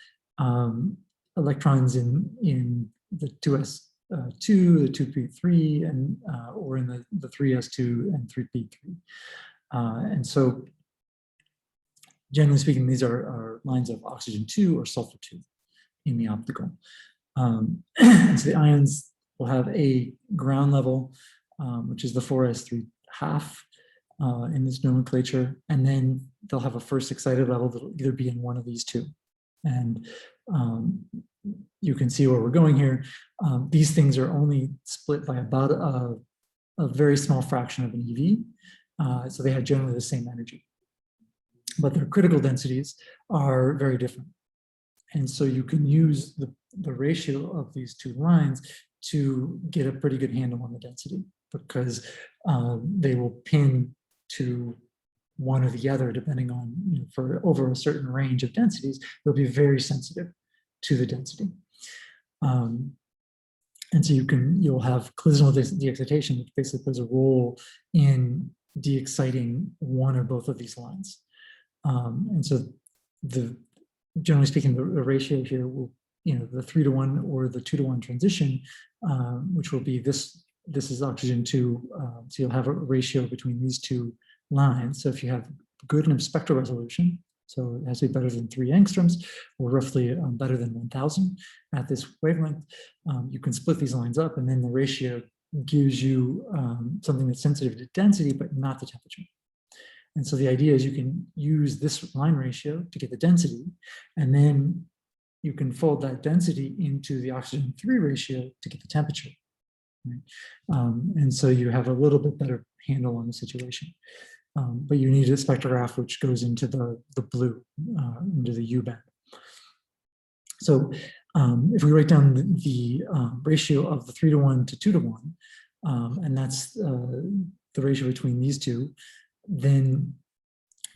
electrons in the 2s2, the 2p3, and or in the 3s2 and 3p3. And so generally speaking, these are lines of oxygen 2 or sulfur 2 in the optical. And so the ions will have a ground level, which is the 4s3 half in this nomenclature, and then they'll have a first excited level that'll either be in one of these two. And you can see where we're going here. These things are only split by about a very small fraction of an EV, so they have generally the same energy. But their critical densities are very different. And so you can use the ratio of these two lines to get a pretty good handle on the density, because they will pin to one or the other depending on, for over a certain range of densities, they'll be very sensitive to the density. And so you'll have collisional de-excitation, which basically plays a role in de-exciting one or both of these lines. And so generally speaking, the ratio here will, the 3-to-1 or the 2-to-1 transition, which will be this is oxygen 2. So you'll have a ratio between these two lines. So if you have good enough spectral resolution, so it has to be better than 3 angstroms, or roughly better than 1000 at this wavelength, you can split these lines up, and then the ratio gives you something that's sensitive to density, but not the temperature. And so the idea is you can use this line ratio to get the density, and then you can fold that density into the oxygen 3 ratio to get the temperature. Right? And so you have a little bit better handle on the situation. But you need a spectrograph which goes into the blue, into the U band. So if we write down the ratio of the 3-to-1 to 2-to-1, and that's the ratio between these two, then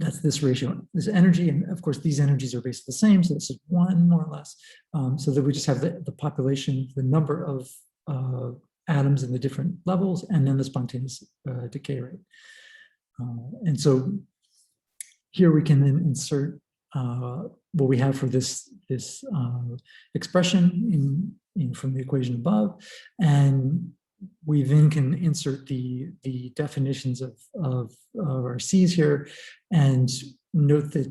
that's this ratio, this energy. And of course, these energies are basically the same. So this is 1 more or less. So that we just have the population, the number of atoms in the different levels, and then the spontaneous decay rate. And so here we can then insert what we have for this expression from the equation above, and we then can insert the definitions of our C's here, and note that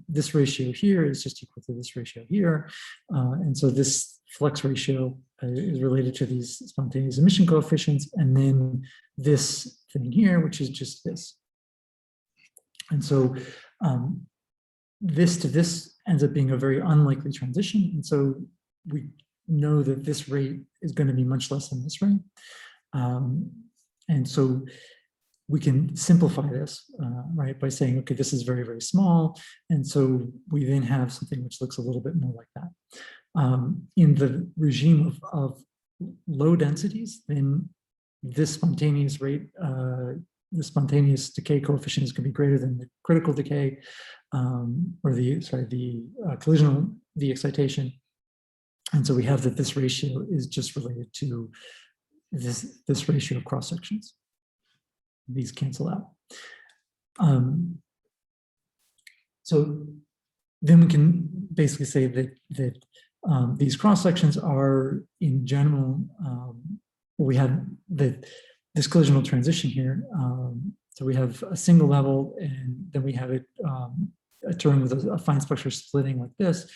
this ratio here is just equal to this ratio here, and so this flux ratio is related to these spontaneous emission coefficients, and then this thing here, which is just this. And so this to this ends up being a very unlikely transition, and so we know that this rate is going to be much less than this rate. And so we can simplify this, right, by saying, okay, this is very, very small. And so we then have something which looks a little bit more like that. In the regime of low densities, then this spontaneous rate, the spontaneous decay coefficient is going to be greater than the critical decay, or the collisional, the excitation. And so we have that this ratio is just related to this ratio of cross sections. These cancel out. So then we can basically say that these cross sections are in general, we have this collisional transition here. So we have a single level, and then we have it a term with a fine spectral splitting like this.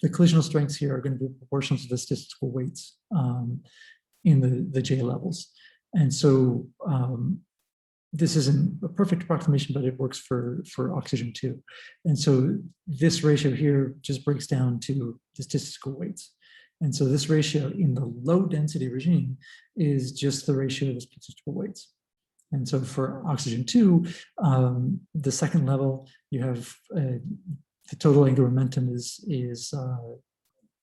The collisional strengths here are going to be proportional to the statistical weights in the J levels. And so this isn't a perfect approximation, but it works for oxygen too. And so this ratio here just breaks down to the statistical weights. And so this ratio in the low density regime is just the ratio of the statistical weights. And so for oxygen 2, the second level, you have the total angular momentum is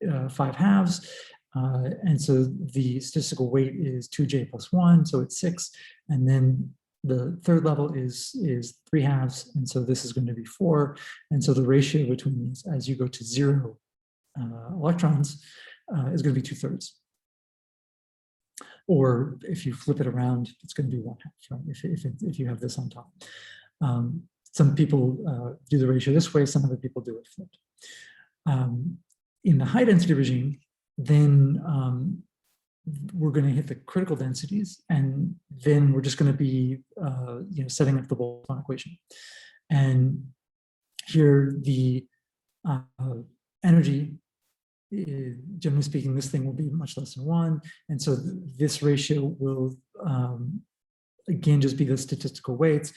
5 halves. And so the statistical weight is 2J plus 1, so it's 6. And then the third level is 3 halves, and so this is going to be 4. And so the ratio between these, as you go to 0 electrons, is going to be 2/3. Or if you flip it around, it's going to be 1/2, right? If you have this on top. Some people do the ratio this way, some other people do it flipped. In the high density regime, then we're going to hit the critical densities, and then we're just going to be setting up the Boltzmann equation. And here the energy, generally speaking, this thing will be much less than 1, and so this ratio will again just be the statistical weights,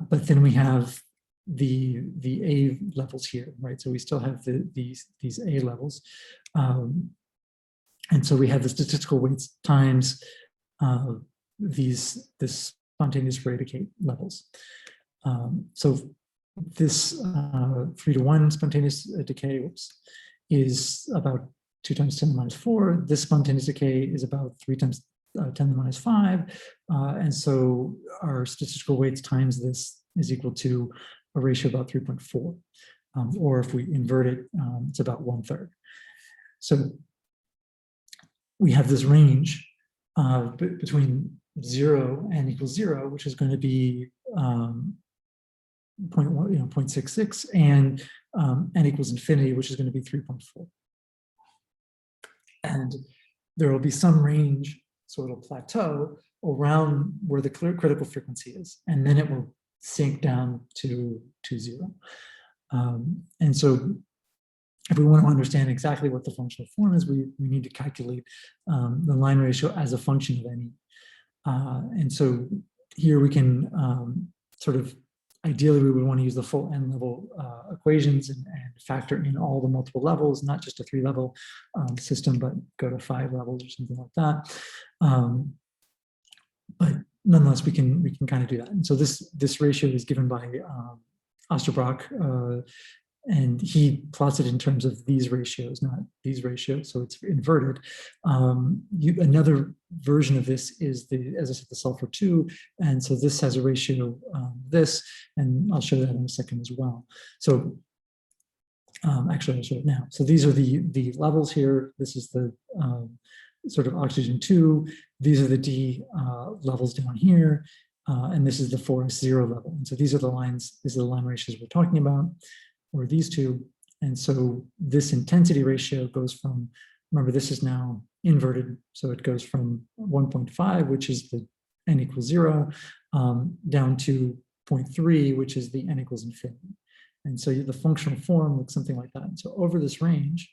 but then we have the A levels here, right? So we still have these A levels. And so we have the statistical weights times this spontaneous rate of decay levels. So this 3-to-1 spontaneous decay is about 2 times 10 to the minus 4. This spontaneous decay is about 3 times 10 to the minus 5. And so our statistical weights times this is equal to a ratio of about 3.4. Or if we invert it, it's about 1/3. So we have this range between 0 and equals 0, which is going to be 0.66, and n equals infinity, which is going to be 3.4. And there will be some range, sort of plateau, around where the critical frequency is, and then it will sink down to 0. And so if we want to understand exactly what the functional form is, we need to calculate the line ratio as a function of NE. And so here we can ideally we would want to use the full n level equations and factor in all the multiple levels, not just a 3-level system, but go to 5 levels or something like that. But nonetheless, we can kind of do that. And so this ratio is given by Osterbrock, and he plots it in terms of these ratios, not these ratios, so it's inverted. Another version of this is as I said, the sulfur 2, and so this has a ratio this, and I'll show that in a second as well. So actually, I'll show it now. So these are the levels here. This is the sort of oxygen 2. These are the D levels down here, and this is the 4s0 level. And so these are the lines. These are the line ratios we're talking about. or these two. And so this intensity ratio goes from, remember this is now inverted, so it goes from 1.5, which is the n equals 0, down to 0.3, which is the n equals infinity. And so the functional form looks something like that. And so over this range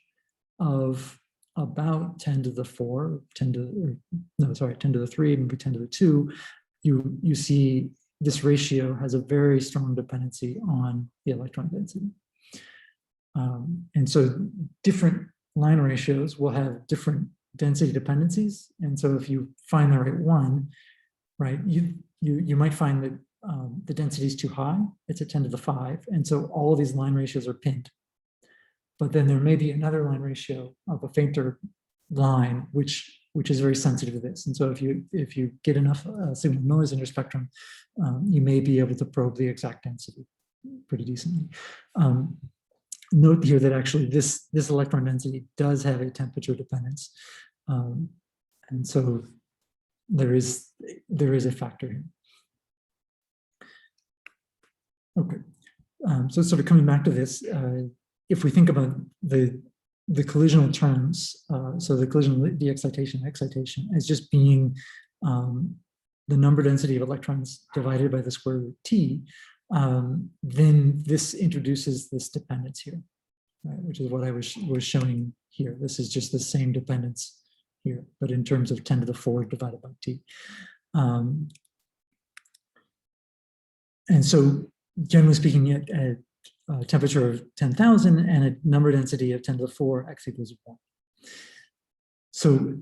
of about 10 to the 4, 10 to, no, sorry, 10 to the 3, maybe 10 to the 2, you see this ratio has a very strong dependency on the electron density. And so different line ratios will have different density dependencies. And so if you find the right one, right, you might find that the density is too high, it's at 10 to the 5. And so all of these line ratios are pinned. But then there may be another line ratio of a fainter line, which is very sensitive to this. And so if you get enough signal noise in your spectrum, you may be able to probe the exact density pretty decently. Note here that actually this electron density does have a temperature dependence. And so there is a factor here. Okay, so sort of coming back to this, if we think about the collisional terms, so the collision, the excitation as just being the number density of electrons divided by the square root t, then this introduces this dependence here, right, which is what I was showing here. This is just the same dependence here, but in terms of 10 to the 4 divided by t. And so generally speaking, at a temperature of 10,000 and a number density of 10 to the 4, x equals 1. So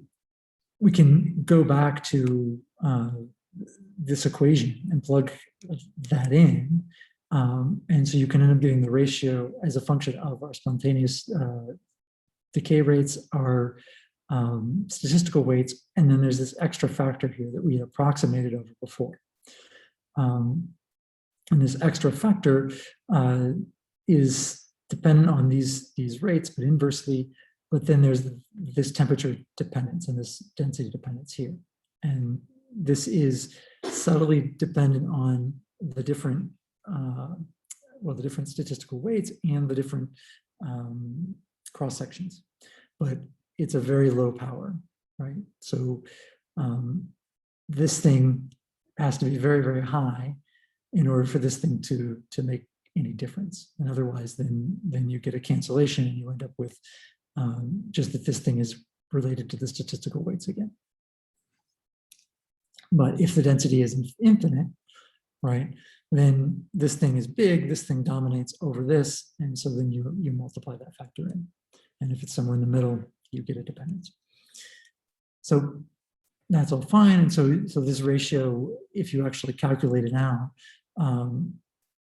we can go back to this equation and plug that in. And so you can end up getting the ratio as a function of our spontaneous decay rates, our statistical weights, and then there's this extra factor here that we approximated over before. And this extra factor is dependent on these rates, but inversely, but then there's this temperature dependence and this density dependence here. And this is subtly dependent on the different, the different statistical weights and the different cross sections, but it's a very low power, right? So this thing has to be very, very high in order for this thing to make any difference. And otherwise, then you get a cancellation and you end up with just that this thing is related to the statistical weights again. But if the density is infinite, right, then this thing is big, this thing dominates over this, and so then you multiply that factor in. And if it's somewhere in the middle, you get a dependence. So that's all fine. And so this ratio, if you actually calculate it out,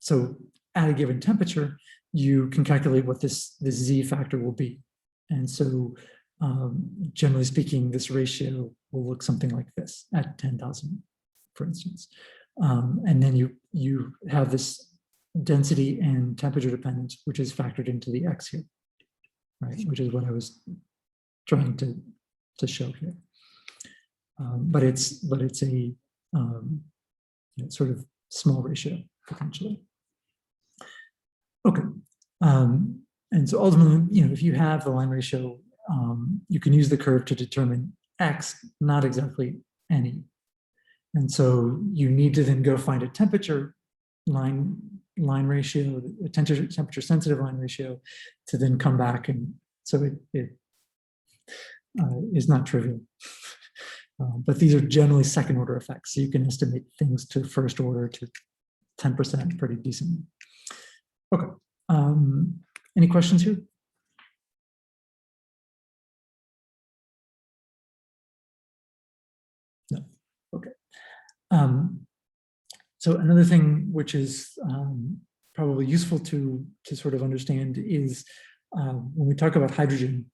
so at a given temperature, you can calculate what this Z factor will be. And so generally speaking, this ratio will look something like this at 10,000, for instance. And then you have this density and temperature dependence, which is factored into the X here, right? Which is what I was trying to show here. But it's a sort of small ratio potentially. Okay, and so ultimately, if you have the line ratio, you can use the curve to determine X, not exactly any. And so you need to then go find a temperature line ratio, a temperature sensitive line ratio, to then come back, and so it is not trivial. But these are generally second order effects. So you can estimate things to first order to 10% pretty decently. Okay, any questions here? No, okay. So another thing which is probably useful to sort of understand is when we talk about hydrogen,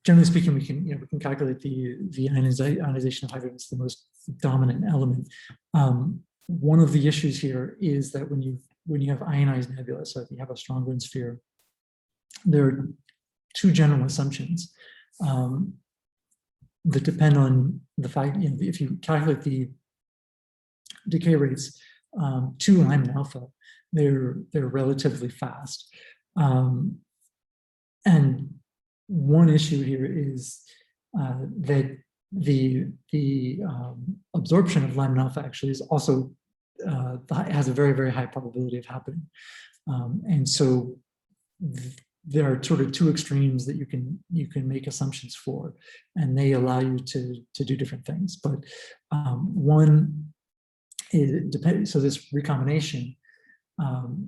generally speaking, we can calculate the ionization of hydrogen. It's the most dominant element. One of the issues here is that when you have ionized nebula, so if you have a strong wind sphere, there are two general assumptions that depend on the fact, if you calculate the decay rates to Lyman alpha, they're relatively fast. And one issue here is that the absorption of Lyman alpha actually is also has a very, very high probability of happening. And so there are sort of two extremes that you can make assumptions for, and they allow you to do different things. But one is so this recombination.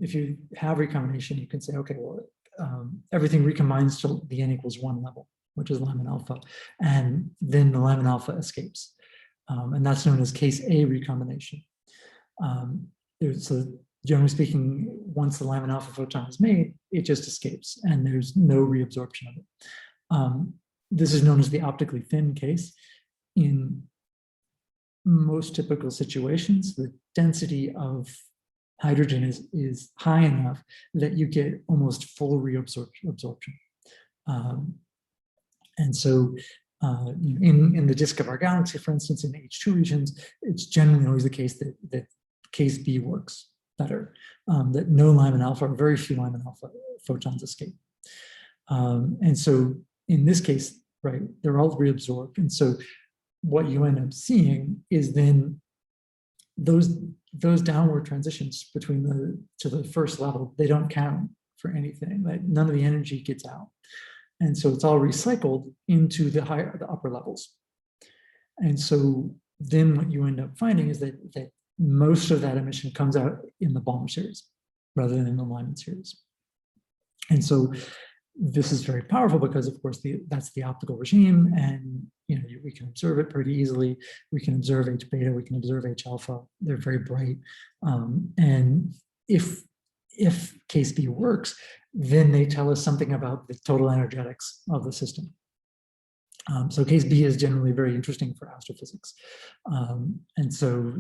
If you have recombination, you can say, okay, well, everything recombines to the n equals 1 level, which is Lyman alpha, and then the Lyman alpha escapes, and that's known as case A recombination. So generally speaking, once the Lyman alpha photon is made, it just escapes, and there's no reabsorption of it. This is known as the optically thin case. In most typical situations, the density of hydrogen is high enough that you get almost full reabsorption. And so in the disk of our galaxy, for instance, in H2 regions, it's generally always the case that case B works better, that no Lyman alpha or very few Lyman alpha photons escape. And so in this case, right, they're all reabsorbed. And so what you end up seeing is then those downward transitions between to the first level, they don't count for anything. Like none of the energy gets out. And so it's all recycled into the upper levels. And so then what you end up finding is that most of that emission comes out in the Balmer series rather than in the Lyman series. And so this is very powerful because, of course, that's the optical regime, and we can observe it pretty easily. We can observe H beta, we can observe H alpha. They're very bright, and if case B works, then they tell us something about the total energetics of the system. So case B is generally very interesting for astrophysics, and so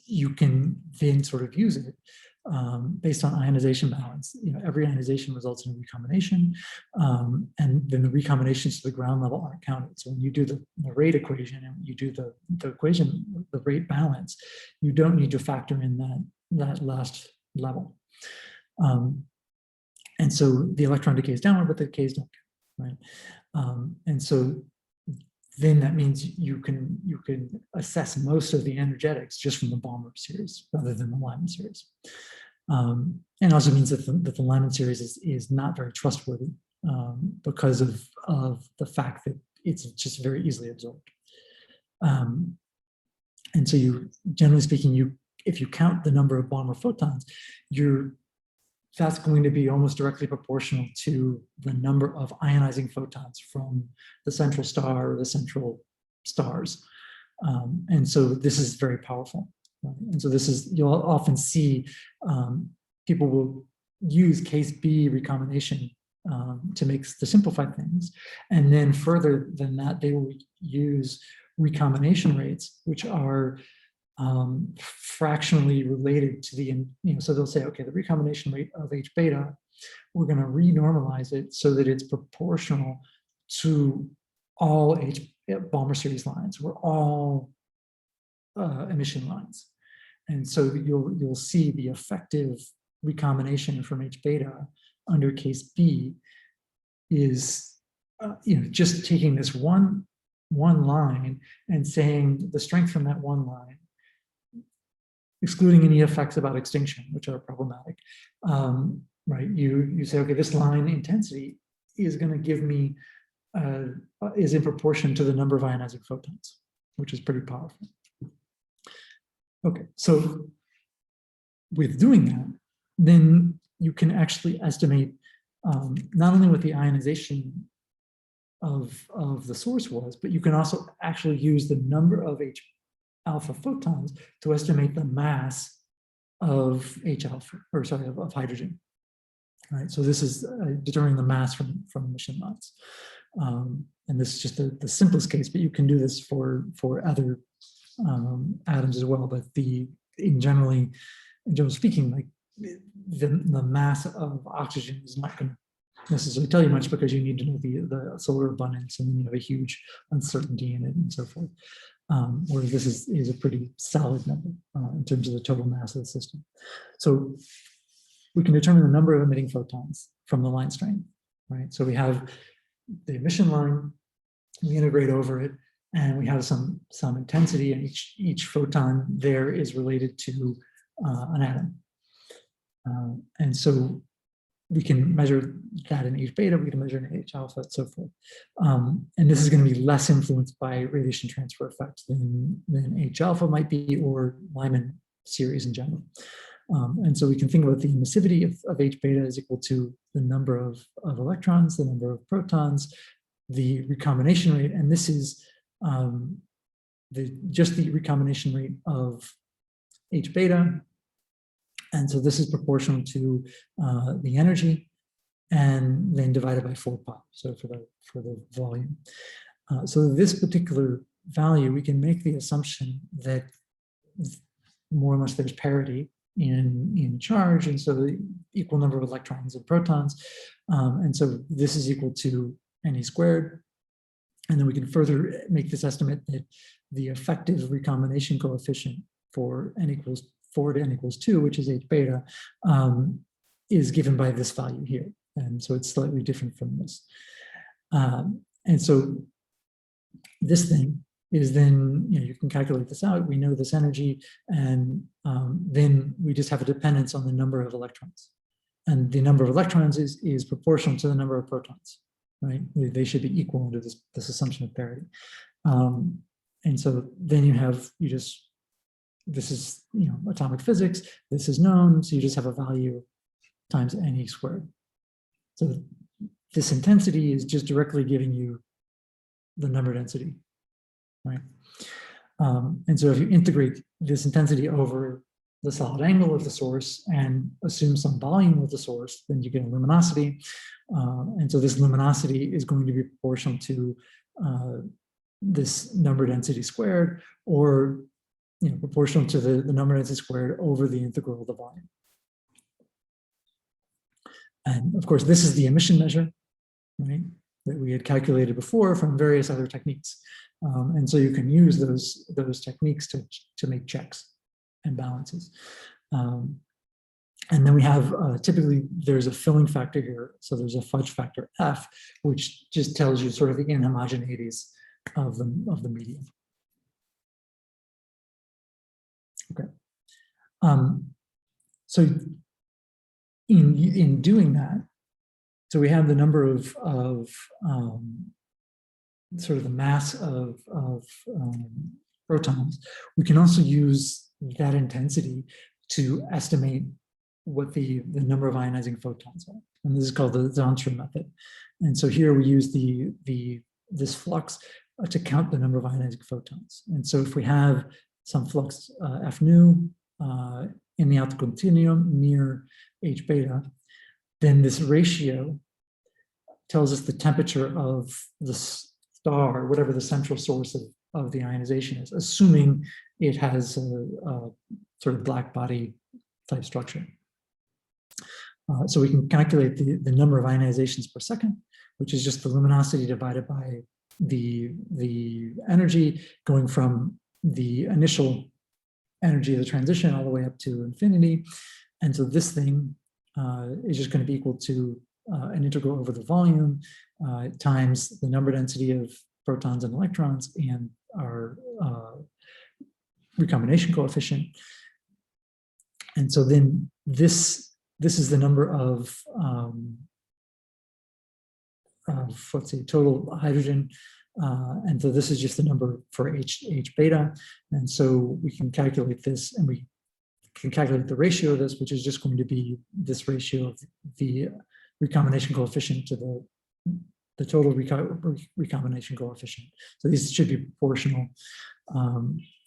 you can then sort of use it based on ionization balance. Every ionization results in a recombination, and then the recombinations to the ground level aren't counted. So when you do the rate equation and you do the equation, the rate balance, you don't need to factor in that last level. And so the electron decays downward, but the decays don't count, right? And so then that means you can assess most of the energetics just from the Balmer series rather than the Lyman series. And also means that the Lyman series is not very trustworthy because of the fact that it's just very easily absorbed. And so generally speaking, if you count the number of Balmer photons, that's going to be almost directly proportional to the number of ionizing photons from the central star or the central stars. And so this is very powerful. Right? And so you'll often see people will use case B recombination to simplify things. And then further than that, they will use recombination rates, which are fractionally related to so they'll say, okay, the recombination rate of H beta, we're going to renormalize it so that it's proportional to all Balmer series lines, or all emission lines. And so you'll see the effective recombination from H beta under case B is just taking this one line and saying the strength from that one line, excluding any effects about extinction, which are problematic, right? You say, okay, this line intensity is going to give me, is in proportion to the number of ionizing photons, which is pretty powerful. Okay, so with doing that, then you can actually estimate not only what the ionization of the source was, but you can also actually use the number of H alpha photons to estimate the mass of H alpha, or sorry, of hydrogen. All right, so this is determining the mass from emission lines. And this is just the simplest case, but you can do this for other atoms as well. But generally speaking, like the mass of oxygen is not going to necessarily tell you much, because you need to know the solar abundance, and then you have a huge uncertainty in it and so forth. Whereas this is a pretty solid number in terms of the total mass of the system. So we can determine the number of emitting photons from the line strength, right? So we have the emission line, we integrate over it, and we have some intensity, and each photon there is related to an atom. And so we can measure that in H beta, we can measure in H alpha, and so forth. And this is going to be less influenced by radiation transfer effects than H alpha might be, or Lyman series in general. And so we can think about the emissivity of H beta is equal to the number of electrons, the number of protons, the recombination rate, and this is just the recombination rate of H beta. And so this is proportional to the energy, and then divided by 4 pi, so for the volume. So this particular value, we can make the assumption that more or less there's parity in charge, and so the equal number of electrons and protons. And so this is equal to NE squared. And then we can further make this estimate that the effective recombination coefficient for n equals 4 to n equals 2, which is H beta, is given by this value here. And so it's slightly different from this. And so this thing is then, you can calculate this out. We know this energy, and then we just have a dependence on the number of electrons. And the number of electrons is proportional to the number of protons, right? They should be equal under this assumption of parity. And so then this is, atomic physics, this is known, so you just have a value times NE squared. So this intensity is just directly giving you the number density, right? And so if you integrate this intensity over the solid angle of the source and assume some volume of the source, then you get a luminosity. And so this luminosity is going to be proportional to this number density squared, or proportional to the number density squared over the integral of the volume. And of course, this is the emission measure, right, that we had calculated before from various other techniques. And so you can use those techniques to make checks and balances. And then we have, typically there's a filling factor here. So there's a fudge factor F, which just tells you sort of the inhomogeneities of the medium. Okay. So in doing that, so we have the number of sort of the mass of protons. We can also use that intensity to estimate what the number of ionizing photons are, and this is called the Zanstra method. And so here we use this flux to count the number of ionizing photons. And so if we have some flux F nu in the outer continuum near H beta, then this ratio tells us the temperature of the star, whatever the central source of the ionization is, assuming it has a sort of black body type structure. So we can calculate the number of ionizations per second, which is just the luminosity divided by the energy going from the initial energy of the transition all the way up to infinity. And so this thing is just going to be equal to an integral over the volume times the number density of protons and electrons and our recombination coefficient. And so then this is the number of let's say total hydrogen. And so this is just the number for H beta. And so we can calculate this, and we can calculate the ratio of this, which is just going to be this ratio of the recombination coefficient to the total recombination coefficient. So these should be proportional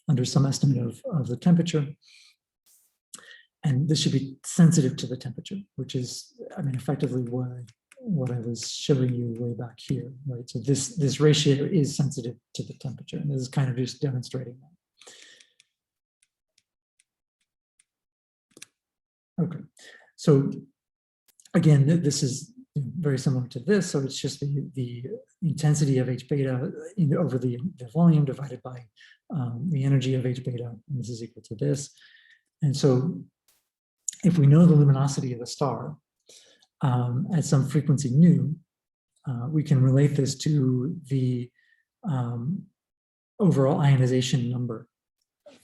under some estimate of the temperature. And this should be sensitive to the temperature, which is, I mean, effectively what I was showing you way back here, right? So this ratio is sensitive to the temperature, and this is kind of just demonstrating that. Okay, so again, this is very similar to this. So it's just the intensity of H beta over the volume divided by the energy of H beta, and this is equal to this. And so if we know the luminosity of a star at some frequency nu, we can relate this to the overall ionization number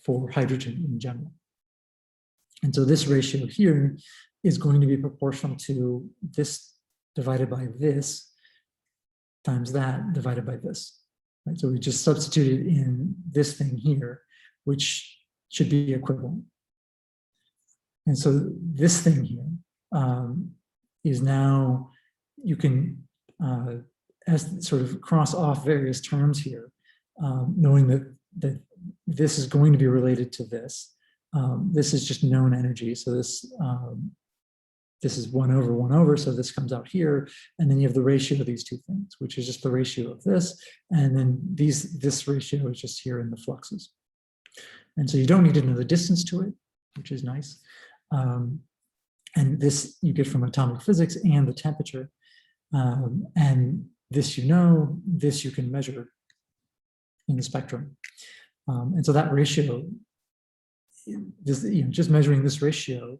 for hydrogen in general. And so this ratio here is going to be proportional to this divided by this times that divided by this. Right? So we just substituted in this thing here, which should be equivalent. And so this thing here is now, you can sort of cross off various terms here, knowing that this is going to be related to this. This is just known energy. So this is 1 over 1 over, so this comes out here, and then you have the ratio of these two things, which is just the ratio of this, and then this ratio is just here in the fluxes. And so you don't need to know the distance to it, which is nice. And this you get from atomic physics and the temperature. And this this you can measure in the spectrum. And so that ratio, just measuring this ratio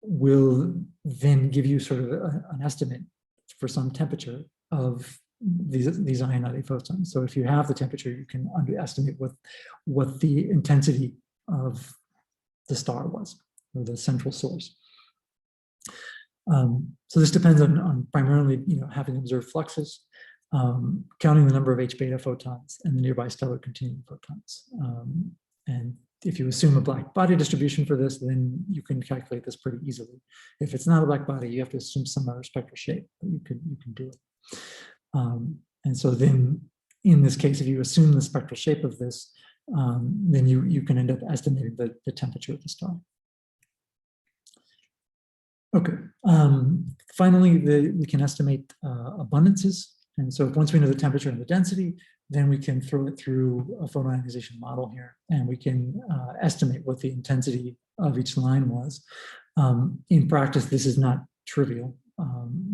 will then give you sort of an estimate for some temperature of these ionizing photons. So if you have the temperature, you can underestimate what the intensity of the star was, or the central source. So this depends on primarily, having observed fluxes, counting the number of H-beta photons and the nearby stellar continuum photons. And if you assume a black body distribution for this, then you can calculate this pretty easily. If it's not a black body, you have to assume some other spectral shape, but you can do it. And so then, in this case, if you assume the spectral shape of this, then you can end up estimating the temperature of the star. Okay. Finally, we can estimate abundances. And so once we know the temperature and the density, then we can throw it through a photoionization model here, and we can estimate what the intensity of each line was. In practice, this is not trivial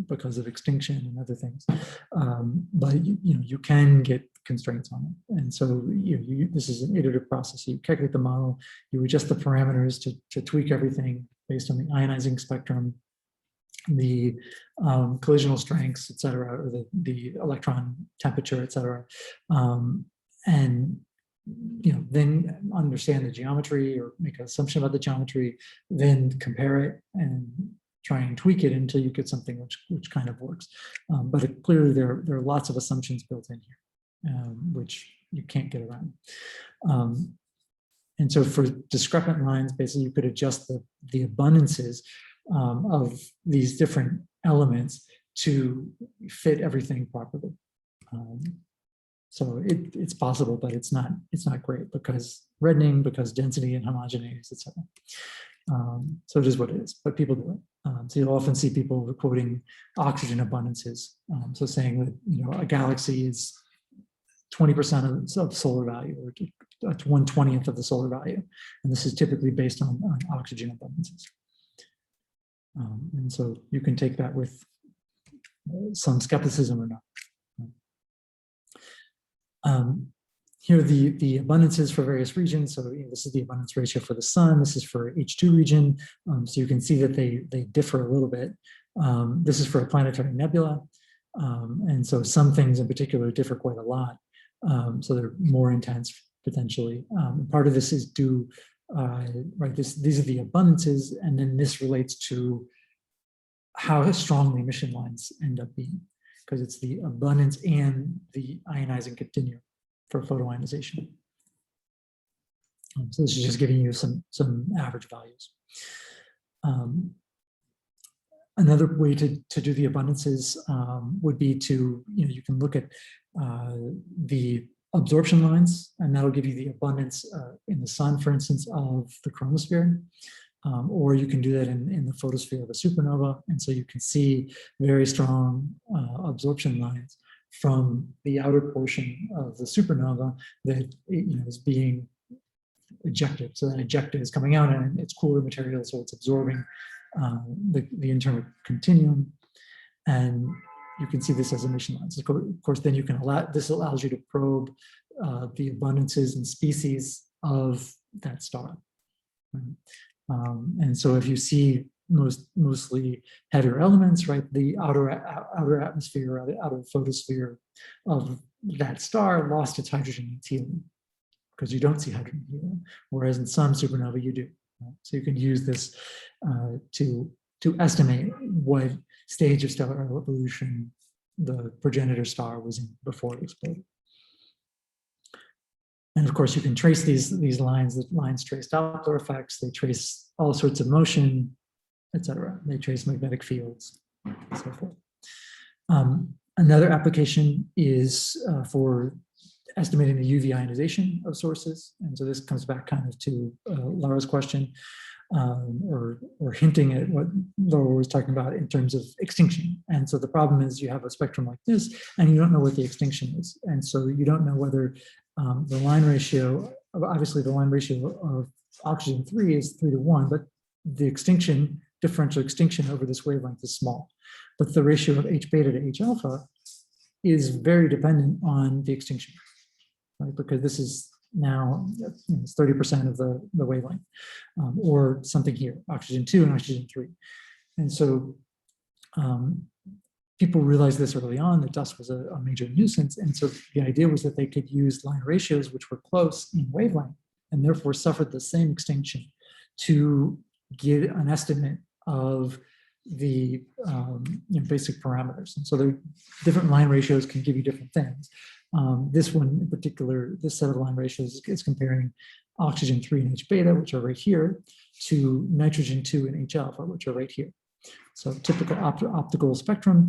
because of extinction and other things, but you can get constraints on it. And so this is an iterative process. So you calculate the model, you adjust the parameters to tweak everything based on the ionizing spectrum, the collisional strengths, et cetera, or the electron temperature, et cetera. And then understand the geometry or make an assumption about the geometry, then compare it and try and tweak it until you get something which kind of works. But clearly there are lots of assumptions built in here, which you can't get around. And so for discrepant lines, basically you could adjust the abundances of these different elements to fit everything properly. So it's possible, but it's not great because reddening, because density and homogeneity, etc. So it is what it is, but people do it. So you'll often see people quoting oxygen abundances. So saying that a galaxy is 20% of solar value, or 1/20th of the solar value, and this is typically based on oxygen abundances. And so you can take that with some skepticism or not. Here are the abundances for various regions. So this is the abundance ratio for the sun. This is for H2 region. So you can see that they differ a little bit. This is for a planetary nebula. And so some things in particular differ quite a lot. So they're more intense potentially. Part of this is due, right, these are the abundances, and then this relates to how strong the emission lines end up being, because it's the abundance and the ionizing continuum for photoionization. So this is just giving you some average values. Another way to do the abundances would be to, you can look at the absorption lines, and that'll give you the abundance in the sun, for instance, of the chromosphere. Or you can do that in the photosphere of a supernova. And so you can see very strong absorption lines from the outer portion of the supernova that is being ejected. So that ejected is coming out, and it's cooler material, so it's absorbing the internal continuum. And you can see this as emission lines. Of course, then you can this allows you to probe the abundances and species of that star. And so if you see mostly heavier elements, right, the outer atmosphere or the outer photosphere of that star lost its hydrogen and its helium, because you don't see hydrogen and helium, whereas in some supernovae you do. Right? So you can use this to estimate what stage of stellar evolution the progenitor star was in before it exploded. And of course, you can trace these lines. The lines trace Doppler effects. They trace all sorts of motion, etc. They trace magnetic fields, and so forth. Another application is for estimating the UV ionization of sources. And so this comes back kind of to Laura's question, or hinting at what Laura was talking about in terms of extinction. And so the problem is you have a spectrum like this, and you don't know what the extinction is. And so you don't know whether the line ratio, obviously the line ratio of oxygen 3 is 3 to 1, but the extinction, differential extinction over this wavelength is small. But the ratio of H beta to H alpha is very dependent on the extinction, right? Because this is now it's 30% of the wavelength, or something here, oxygen 2 and oxygen 3. And so people realized this early on, that dust was a major nuisance. And so the idea was that they could use line ratios which were close in wavelength and therefore suffered the same extinction to get an estimate of the basic parameters. And so the different line ratios can give you different things. This one in particular, this set of line ratios is comparing oxygen 3 and H beta, which are right here, to nitrogen 2 and H alpha, which are right here. So typical optical spectrum,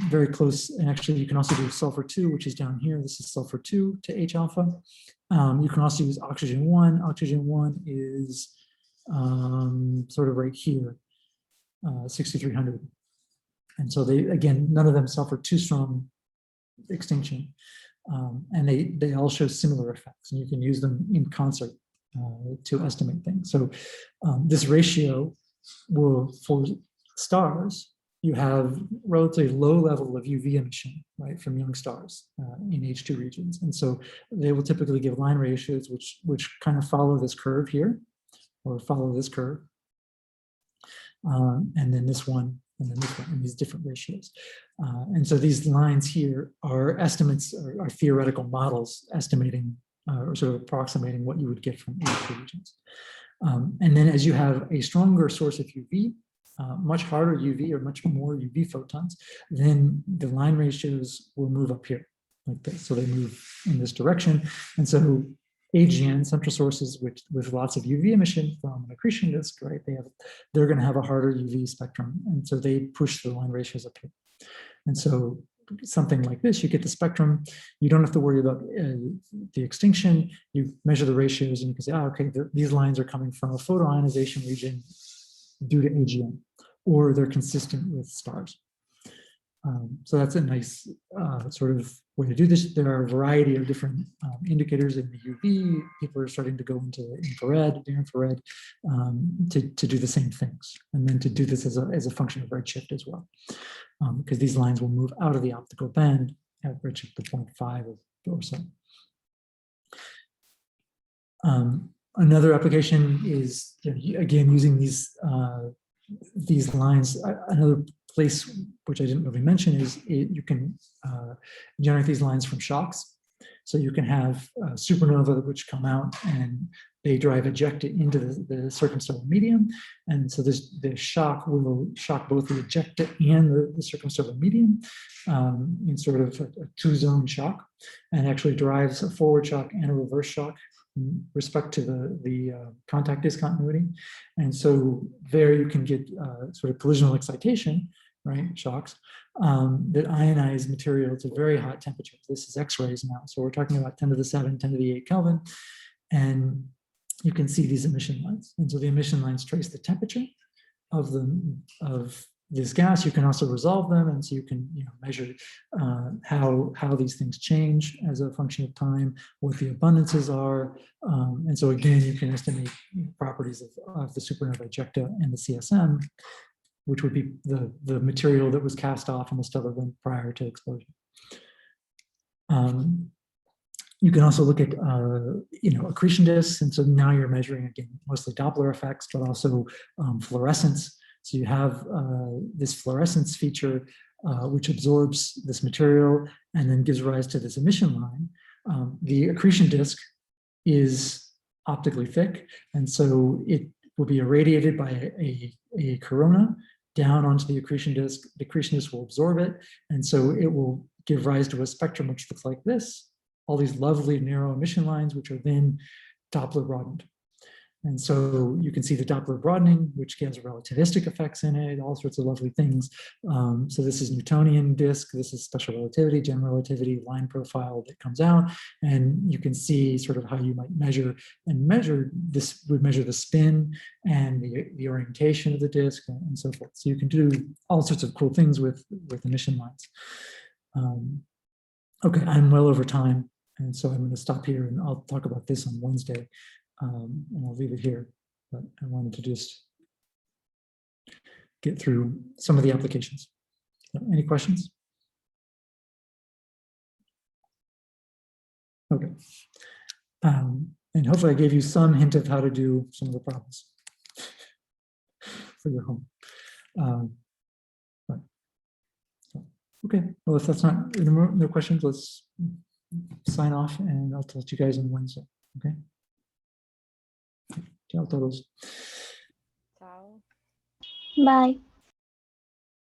very close. And actually you can also do sulfur 2, which is down here. This is sulfur 2 to H alpha. You can also use oxygen 1. Oxygen 1 is sort of right here, 6300. And so they, again, none of them suffer too strong extinction. And they all show similar effects, and you can use them in concert to estimate things. So this ratio will, for stars, you have relatively low level of UV emission, right, from young stars in H2 regions. And so they will typically give line ratios which kind of follow this curve here, or follow this curve. And then this one, and then this one, and these different ratios. And so these lines here are estimates, are theoretical models estimating or sort of approximating what you would get from H2 regions. And then as you have a stronger source of UV, much harder UV or much more UV photons, then the line ratios will move up here like this. So they move in this direction. And so AGN, central sources with lots of UV emission from an accretion disk, right? They're going to have a harder UV spectrum, and so they push the line ratios up here. And so something like this, you get the spectrum. You don't have to worry about the extinction. You measure the ratios, and you can say, oh, okay, these lines are coming from a photoionization region due to AGN, or they're consistent with stars. So that's a nice sort of way to do this. There are a variety of different indicators in the UV. People are starting to go into the infrared, near infrared, to do the same things, and then to do this as a function of redshift as well, because these lines will move out of the optical band at redshift of 0.5 or so. Another application is, again, using these lines. Another place which I didn't really mention is you can generate these lines from shocks. So you can have supernova which come out and they drive ejecta into the circumstellar medium. And so the shock will shock both the ejecta and the circumstellar medium in sort of a two-zone shock, and actually drives a forward shock and a reverse shock in respect to the contact discontinuity. And so there you can get sort of collisional excitation, right, shocks, that ionize material to very hot temperatures. This is X-rays now. So we're talking about 10 to the 7, 10 to the 8 Kelvin. And you can see these emission lines. And so the emission lines trace the temperature of this gas. You can also resolve them, and so you can measure how these things change as a function of time, what the abundances are, and so again you can estimate properties of the supernova ejecta and the CSM, which would be the material that was cast off in the stellar wind prior to explosion. You can also look at, accretion disks. And so now you're measuring, again, mostly Doppler effects, but also fluorescence. So you have this fluorescence feature, which absorbs this material and then gives rise to this emission line. The accretion disk is optically thick, and so it will be irradiated by a corona down onto the accretion disk. The accretion disk will absorb it, and so it will give rise to a spectrum which looks like this, all these lovely narrow emission lines, which are then Doppler broadened. And so you can see the Doppler broadening, which has relativistic effects in it, all sorts of lovely things. So this is Newtonian disk, this is special relativity, general relativity, line profile that comes out. And you can see sort of how you might measure this, would measure the spin and the orientation of the disk and so forth. So you can do all sorts of cool things with emission lines. Okay, I'm well over time. And so I'm going to stop here and I'll talk about this on Wednesday. And I'll leave it here, but I wanted to just get through some of the applications. Any questions? Okay. And hopefully I gave you some hint of how to do some of the problems for your home. Okay, well, if that's not, no questions, let's sign off and I'll talk to you guys on Wednesday, okay? Ciao a todos. Ciao. Bye.